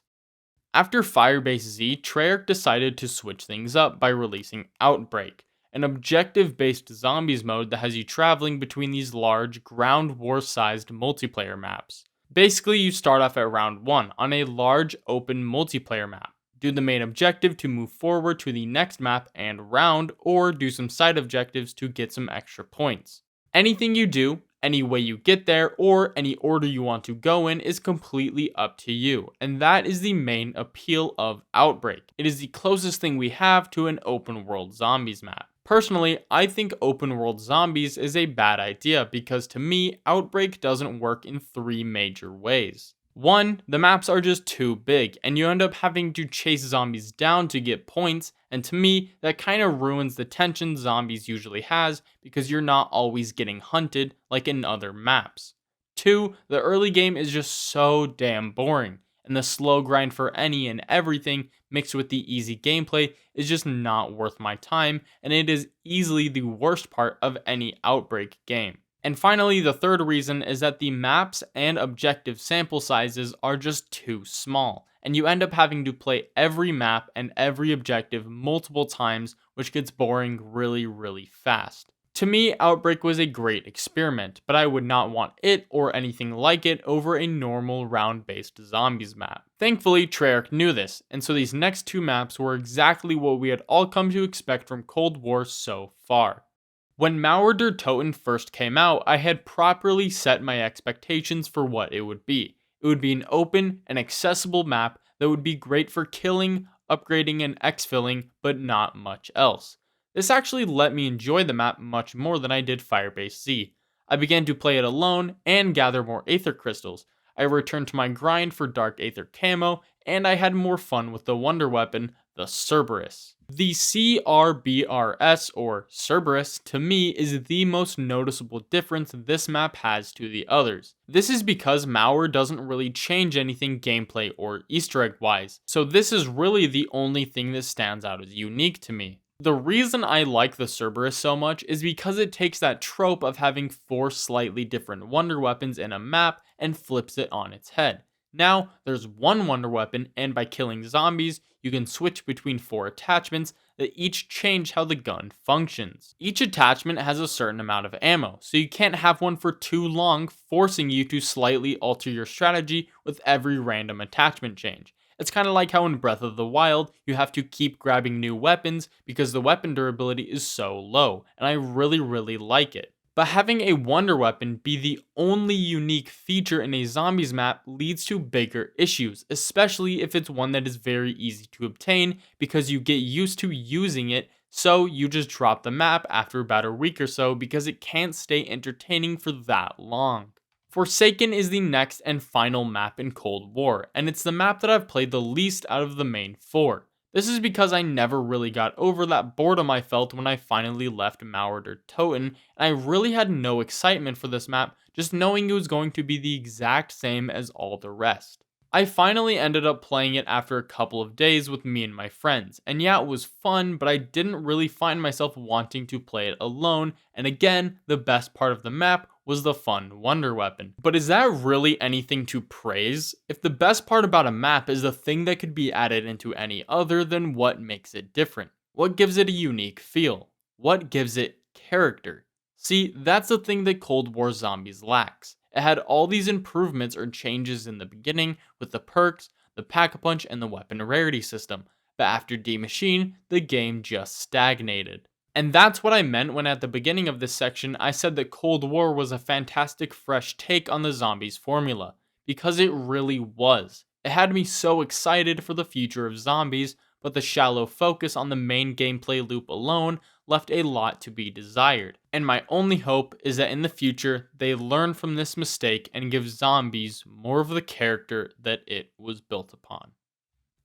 After Firebase Z, Treyarch decided to switch things up by releasing Outbreak, an objective-based zombies mode that has you traveling between these large, ground war-sized multiplayer maps. Basically, you start off at round 1 on a large, open multiplayer map. Do the main objective to move forward to the next map and round, or do some side objectives to get some extra points. Anything you do, any way you get there, or any order you want to go in is completely up to you, and that is the main appeal of Outbreak. It is the closest thing we have to an open world zombies map. Personally, I think open world zombies is a bad idea because to me, Outbreak doesn't work in 3 major ways. 1, the maps are just too big, and you end up having to chase zombies down to get points, and to me, that kind of ruins the tension zombies usually has because you're not always getting hunted like in other maps. 2, the early game is just so damn boring, and the slow grind for any and everything mixed with the easy gameplay is just not worth my time, and it is easily the worst part of any Outbreak game. And finally, the third reason is that the maps and objective sample sizes are just too small, and you end up having to play every map and every objective multiple times, which gets boring really fast. To me, Outbreak was a great experiment, but I would not want it or anything like it over a normal round-based zombies map. Thankfully, Treyarch knew this, and so these next 2 maps were exactly what we had all come to expect from Cold War so far. When Mauer der Toten first came out, I had properly set my expectations for what it would be. It would be an open and accessible map that would be great for killing, upgrading, and exfilling, but not much else. This actually let me enjoy the map much more than I did Firebase Z. I began to play it alone and gather more Aether Crystals. I returned to my grind for Dark Aether Camo, and I had more fun with the wonder weapon, the Cerberus. The CRBRS, or Cerberus, to me is the most noticeable difference this map has to the others. This is because Mauer doesn't really change anything gameplay or Easter egg wise, so this is really the only thing that stands out as unique to me. The reason I like the Cerberus so much is because it takes that trope of having 4 slightly different wonder weapons in a map and flips it on its head. Now, there's one wonder weapon, and by killing zombies, you can switch between 4 attachments that each change how the gun functions. Each attachment has a certain amount of ammo, so you can't have one for too long, forcing you to slightly alter your strategy with every random attachment change. It's kind of like how in Breath of the Wild, you have to keep grabbing new weapons because the weapon durability is so low, and I really like it. But having a wonder weapon be the only unique feature in a zombies map leads to bigger issues, especially if it's one that is very easy to obtain because you get used to using it, so you just drop the map after about a week or so because it can't stay entertaining for that long. Forsaken is the next and final map in Cold War, and it's the map that I've played the least out of the main 4. This is because I never really got over that boredom I felt when I finally left Mauer der Toten, and I really had no excitement for this map, just knowing it was going to be the exact same as all the rest. I finally ended up playing it after a couple of days with me and my friends, and yeah, it was fun, but I didn't really find myself wanting to play it alone, and again, the best part of the map was the fun wonder weapon. But is that really anything to praise? If the best part about a map is the thing that could be added into any other, then what makes it different? What gives it a unique feel? What gives it character? See, that's the thing that Cold War Zombies lacks. It had all these improvements or changes in the beginning with the perks, the pack-a-punch, and the weapon rarity system, but after D-Machine, the game just stagnated. And that's what I meant when at the beginning of this section I said that Cold War was a fantastic fresh take on the zombies formula, because it really was. It had me so excited for the future of zombies, but the shallow focus on the main gameplay loop alone left a lot to be desired. And my only hope is that in the future they learn from this mistake and give zombies more of the character that it was built upon.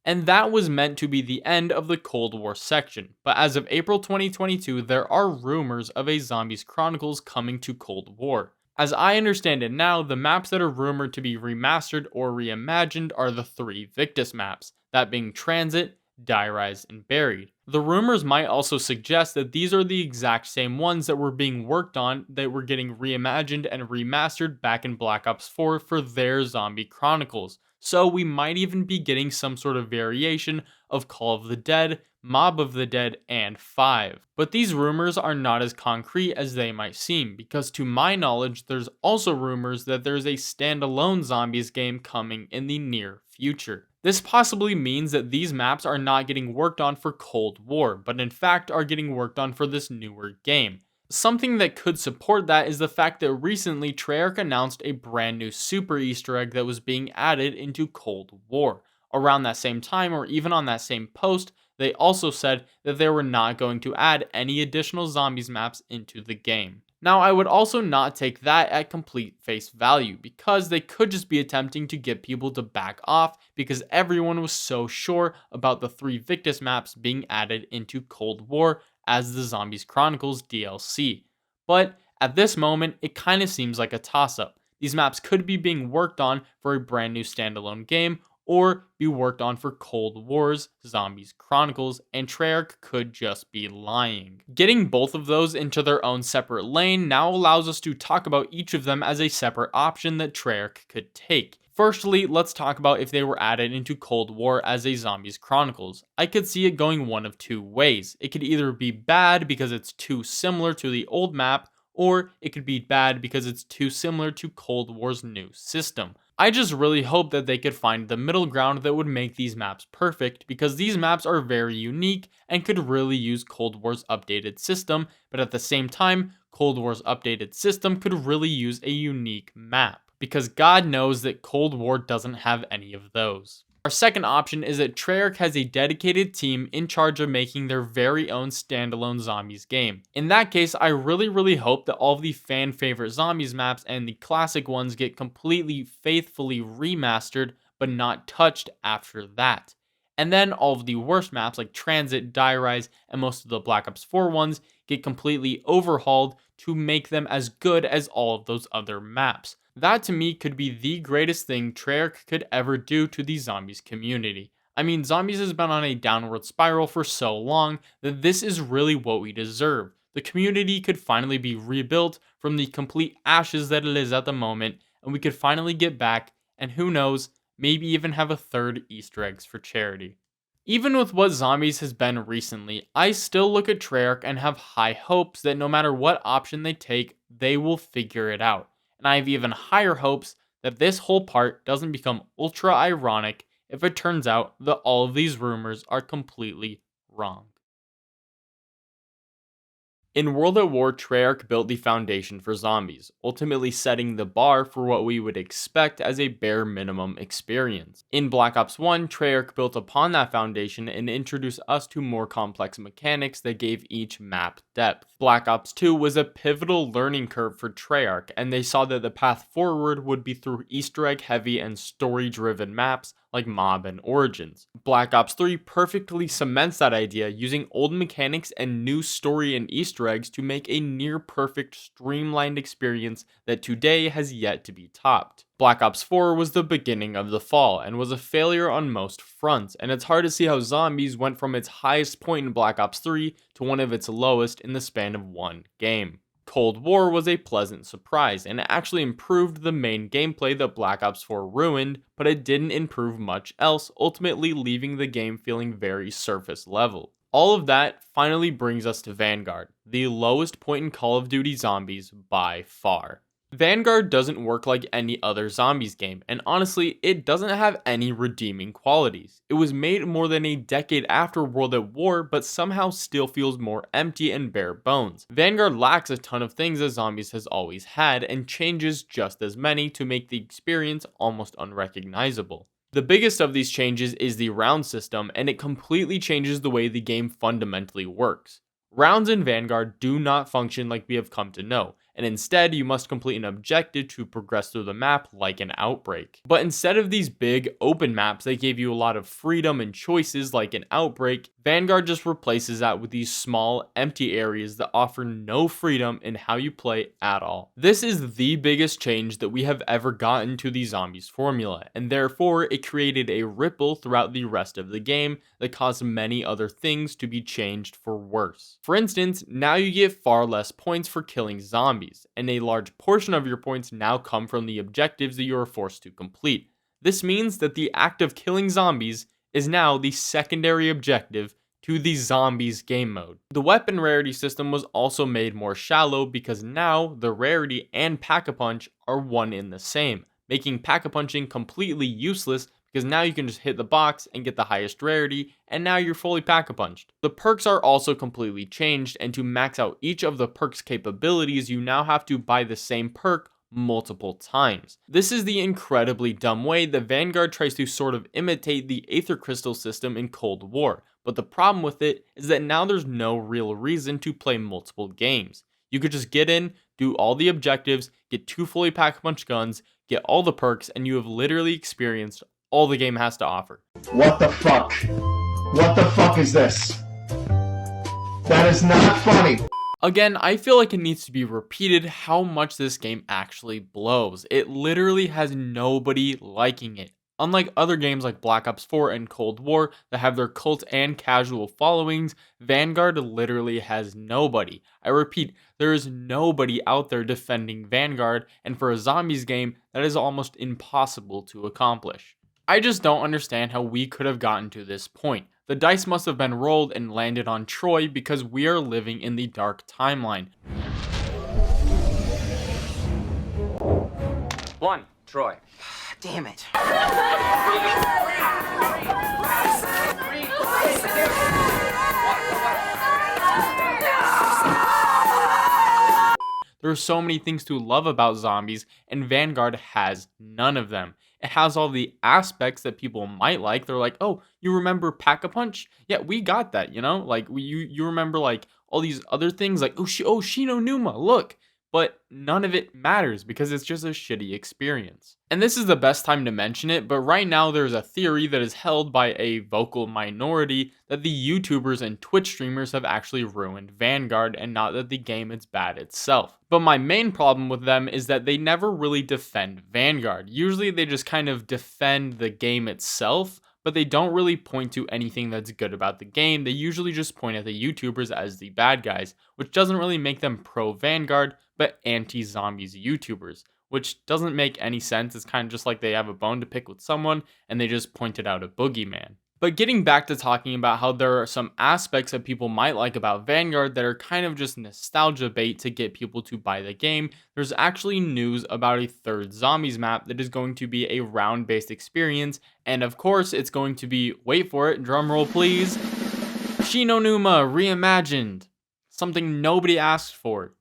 And that was meant to be the end of the Cold War section, but as of April 2022, there are rumors of a Zombies Chronicles coming to Cold War. As I understand it now, the maps that are rumored to be remastered or reimagined are the 3 Victus maps, that being Transit, Die Rise, and Buried. The rumors might also suggest that these are the exact same ones that were being worked on that were getting reimagined and remastered back in Black Ops 4 for their Zombie Chronicles. So we might even be getting some sort of variation of Call of the Dead, Mob of the Dead, and 5. But these rumors are not as concrete as they might seem, because to my knowledge, there's also rumors that there's a standalone Zombies game coming in the near future. This possibly means that these maps are not getting worked on for Cold War, but in fact are getting worked on for this newer game. Something that could support that is the fact that recently Treyarch announced a brand new super Easter egg that was being added into Cold War. Around that same time, or even on that same post, they also said that they were not going to add any additional zombies maps into the game. Now, I would also not take that at complete face value, because they could just be attempting to get people to back off because everyone was so sure about the 3 Victus maps being added into Cold War as the Zombies Chronicles DLC. But at this moment, it kind of seems like a toss-up. These maps could be being worked on for a brand new standalone game, or be worked on for Cold War's Zombies Chronicles, and Treyarch could just be lying. Getting both of those into their own separate lane now allows us to talk about each of them as a separate option that Treyarch could take. Firstly, let's talk about if they were added into Cold War as a Zombies Chronicles. I could see it going one of 2 ways. It could either be bad because it's too similar to the old map, or it could be bad because it's too similar to Cold War's new system. I just really hope that they could find the middle ground that would make these maps perfect, because these maps are very unique and could really use Cold War's updated system, but at the same time, Cold War's updated system could really use a unique map, because God knows that Cold War doesn't have any of those. Our second option is that Treyarch has a dedicated team in charge of making their very own standalone zombies game. In that case, I really hope that all of the fan favorite zombies maps and the classic ones get completely faithfully remastered, but not touched after that. And then all of the worst maps like Transit, Die Rise, and most of the Black Ops 4 ones get completely overhauled to make them as good as all of those other maps. That to me could be the greatest thing Treyarch could ever do to the zombies community. I mean, zombies has been on a downward spiral for so long that this is really what we deserve. The community could finally be rebuilt from the complete ashes that it is at the moment, and we could finally get back, and who knows, maybe even have a 3rd Easter eggs for charity. Even with what zombies has been recently, I still look at Treyarch and have high hopes that no matter what option they take, they will figure it out. And I have even higher hopes that this whole part doesn't become ultra ironic if it turns out that all of these rumors are completely wrong. In World at War, Treyarch built the foundation for zombies, ultimately setting the bar for what we would expect as a bare minimum experience. In Black Ops 1, Treyarch built upon that foundation and introduced us to more complex mechanics that gave each map depth. Black Ops 2 was a pivotal learning curve for Treyarch, and they saw that the path forward would be through Easter egg heavy and story driven maps like Mob and Origins. Black Ops 3 perfectly cements that idea, using old mechanics and new story and Easter eggs to make a near perfect streamlined experience that today has yet to be topped. Black Ops 4 was the beginning of the fall and was a failure on most fronts, and it's hard to see how zombies went from its highest point in Black Ops 3 to one of its lowest in the span of one game. Cold War was a pleasant surprise, and it actually improved the main gameplay that Black Ops 4 ruined, but it didn't improve much else, ultimately leaving the game feeling very surface level. All of that finally brings us to Vanguard, the lowest point in Call of Duty Zombies by far. Vanguard doesn't work like any other zombies game, and honestly, it doesn't have any redeeming qualities. It was made more than a decade after World at War, but somehow still feels more empty and bare bones. Vanguard lacks a ton of things that Zombies has always had, and changes just as many to make the experience almost unrecognizable. The biggest of these changes is the round system, and it completely changes the way the game fundamentally works. Rounds in Vanguard do not function like we have come to know, and instead you must complete an objective to progress through the map like an Outbreak. But instead of these big open maps that gave you a lot of freedom and choices like an Outbreak, Vanguard just replaces that with these small, empty areas that offer no freedom in how you play at all. This is the biggest change that we have ever gotten to the Zombies formula, and therefore it created a ripple throughout the rest of the game that caused many other things to be changed for worse. For instance, now you get far less points for killing zombies, and a large portion of your points now come from the objectives that you are forced to complete. This means that the act of killing zombies is now the secondary objective to the zombies game mode. The weapon rarity system was also made more shallow because now the rarity and pack-a-punch are one in the same, making pack-a-punching completely useless because now you can just hit the box and get the highest rarity, and now you're fully pack-a-punched. The perks are also completely changed, and to max out each of the perks' capabilities, you now have to buy the same perk multiple times. This is the incredibly dumb way that Vanguard tries to sort of imitate the Aether Crystal system in Cold War, but the problem with it is that now there's no real reason to play multiple games. You could just get in, do all the objectives, get 2 fully pack-a-punch guns, get all the perks, and you have literally experienced all the game has to offer. What the fuck? What the fuck is this? That is not funny. Again, I feel like it needs to be repeated how much this game actually blows. It literally has nobody liking it. Unlike other games like Black Ops 4 and Cold War that have their cult and casual followings, Vanguard literally has nobody. I repeat, there is nobody out there defending Vanguard, and for a zombies game, that is almost impossible to accomplish. I just don't understand how we could have gotten to this point. The dice must have been rolled and landed on Troy because we are living in the dark timeline. 1, Troy. Damn it. There are so many things to love about zombies, and Vanguard has none of them. It has all the aspects that people might like. They're like, oh, you remember Pack-a-Punch? Yeah, we got that, you know? Like, you remember, like, all these other things, like, oh, Shino Numa, look. But none of it matters because it's just a shitty experience. And this is the best time to mention it, but right now there's a theory that is held by a vocal minority that the YouTubers and Twitch streamers have actually ruined Vanguard and not that the game is bad itself. But my main problem with them is that they never really defend Vanguard. Usually they just kind of defend the game itself, but they don't really point to anything that's good about the game. They usually just point at the YouTubers as the bad guys, which doesn't really make them pro-Vanguard, but anti-zombies YouTubers, which doesn't make any sense. It's kind of just like they have a bone to pick with someone, and they just pointed out a boogeyman. But getting back to talking about how there are some aspects that people might like about Vanguard that are kind of just nostalgia bait to get people to buy the game, there's actually news about a third Zombies map that is going to be a round-based experience, and of course it's going to be, wait for it, drumroll please, Shino Numa reimagined. Something nobody asked for,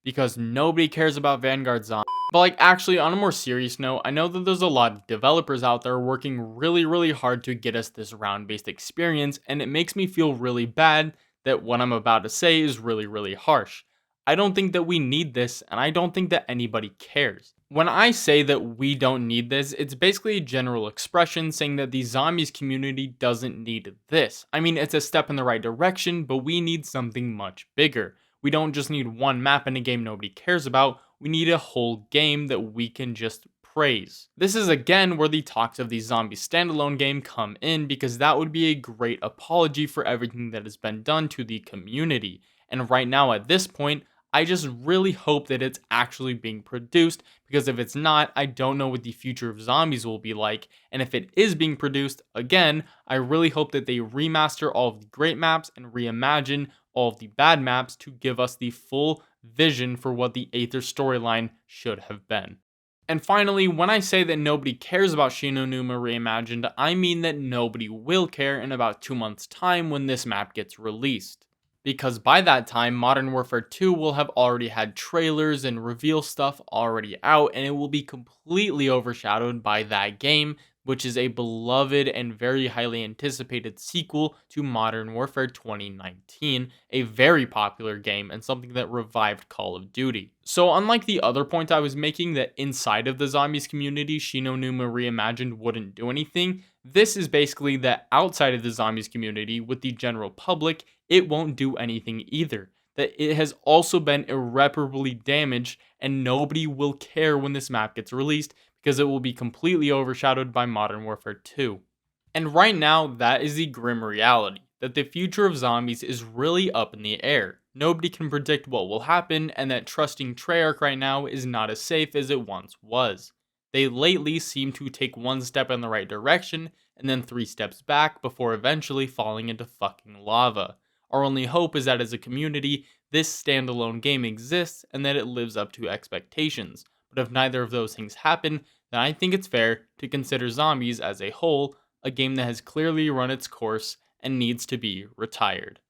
because nobody cares about Vanguard Zombies. But like, actually, on a more serious note, I know that there's a lot of developers out there working really hard to get us this round-based experience, and it makes me feel really bad that what I'm about to say is really harsh. I don't think that we need this, and I don't think that anybody cares. When I say that we don't need this, it's basically a general expression saying that the zombies community doesn't need this. I mean, it's a step in the right direction, but we need something much bigger. We don't just need one map in a game nobody cares about, we need a whole game that we can just praise. This is again where the talks of the zombie standalone game come in, because that would be a great apology for everything that has been done to the community. And right now at this point, I just really hope that it's actually being produced, because if it's not, I don't know what the future of zombies will be like. And if it is being produced, again, I really hope that they remaster all of the great maps and reimagine all of the bad maps to give us the full vision for what the Aether storyline should have been. And finally, when I say that nobody cares about Shi No Numa Reimagined, I mean that nobody will care in about 2 months' time when this map gets released. Because by that time, Modern Warfare 2 will have already had trailers and reveal stuff already out, and it will be completely overshadowed by that game, which is a beloved and very highly anticipated sequel to Modern Warfare 2019, a very popular game and something that revived Call of Duty. So unlike the other point I was making, that inside of the zombies community, Shi No Numa Reimagined wouldn't do anything, this is basically that outside of the zombies community, with the general public, it won't do anything either. That it has also been irreparably damaged, and nobody will care when this map gets released, because it will be completely overshadowed by Modern Warfare 2. And right now, that is the grim reality, that the future of zombies is really up in the air. Nobody can predict what will happen, and that trusting Treyarch right now is not as safe as it once was. They lately seem to take one step in the right direction, and then 3 steps back before eventually falling into fucking lava. Our only hope is that as a community, this standalone game exists and that it lives up to expectations. But if neither of those things happen, then I think it's fair to consider Zombies as a whole a game that has clearly run its course and needs to be retired.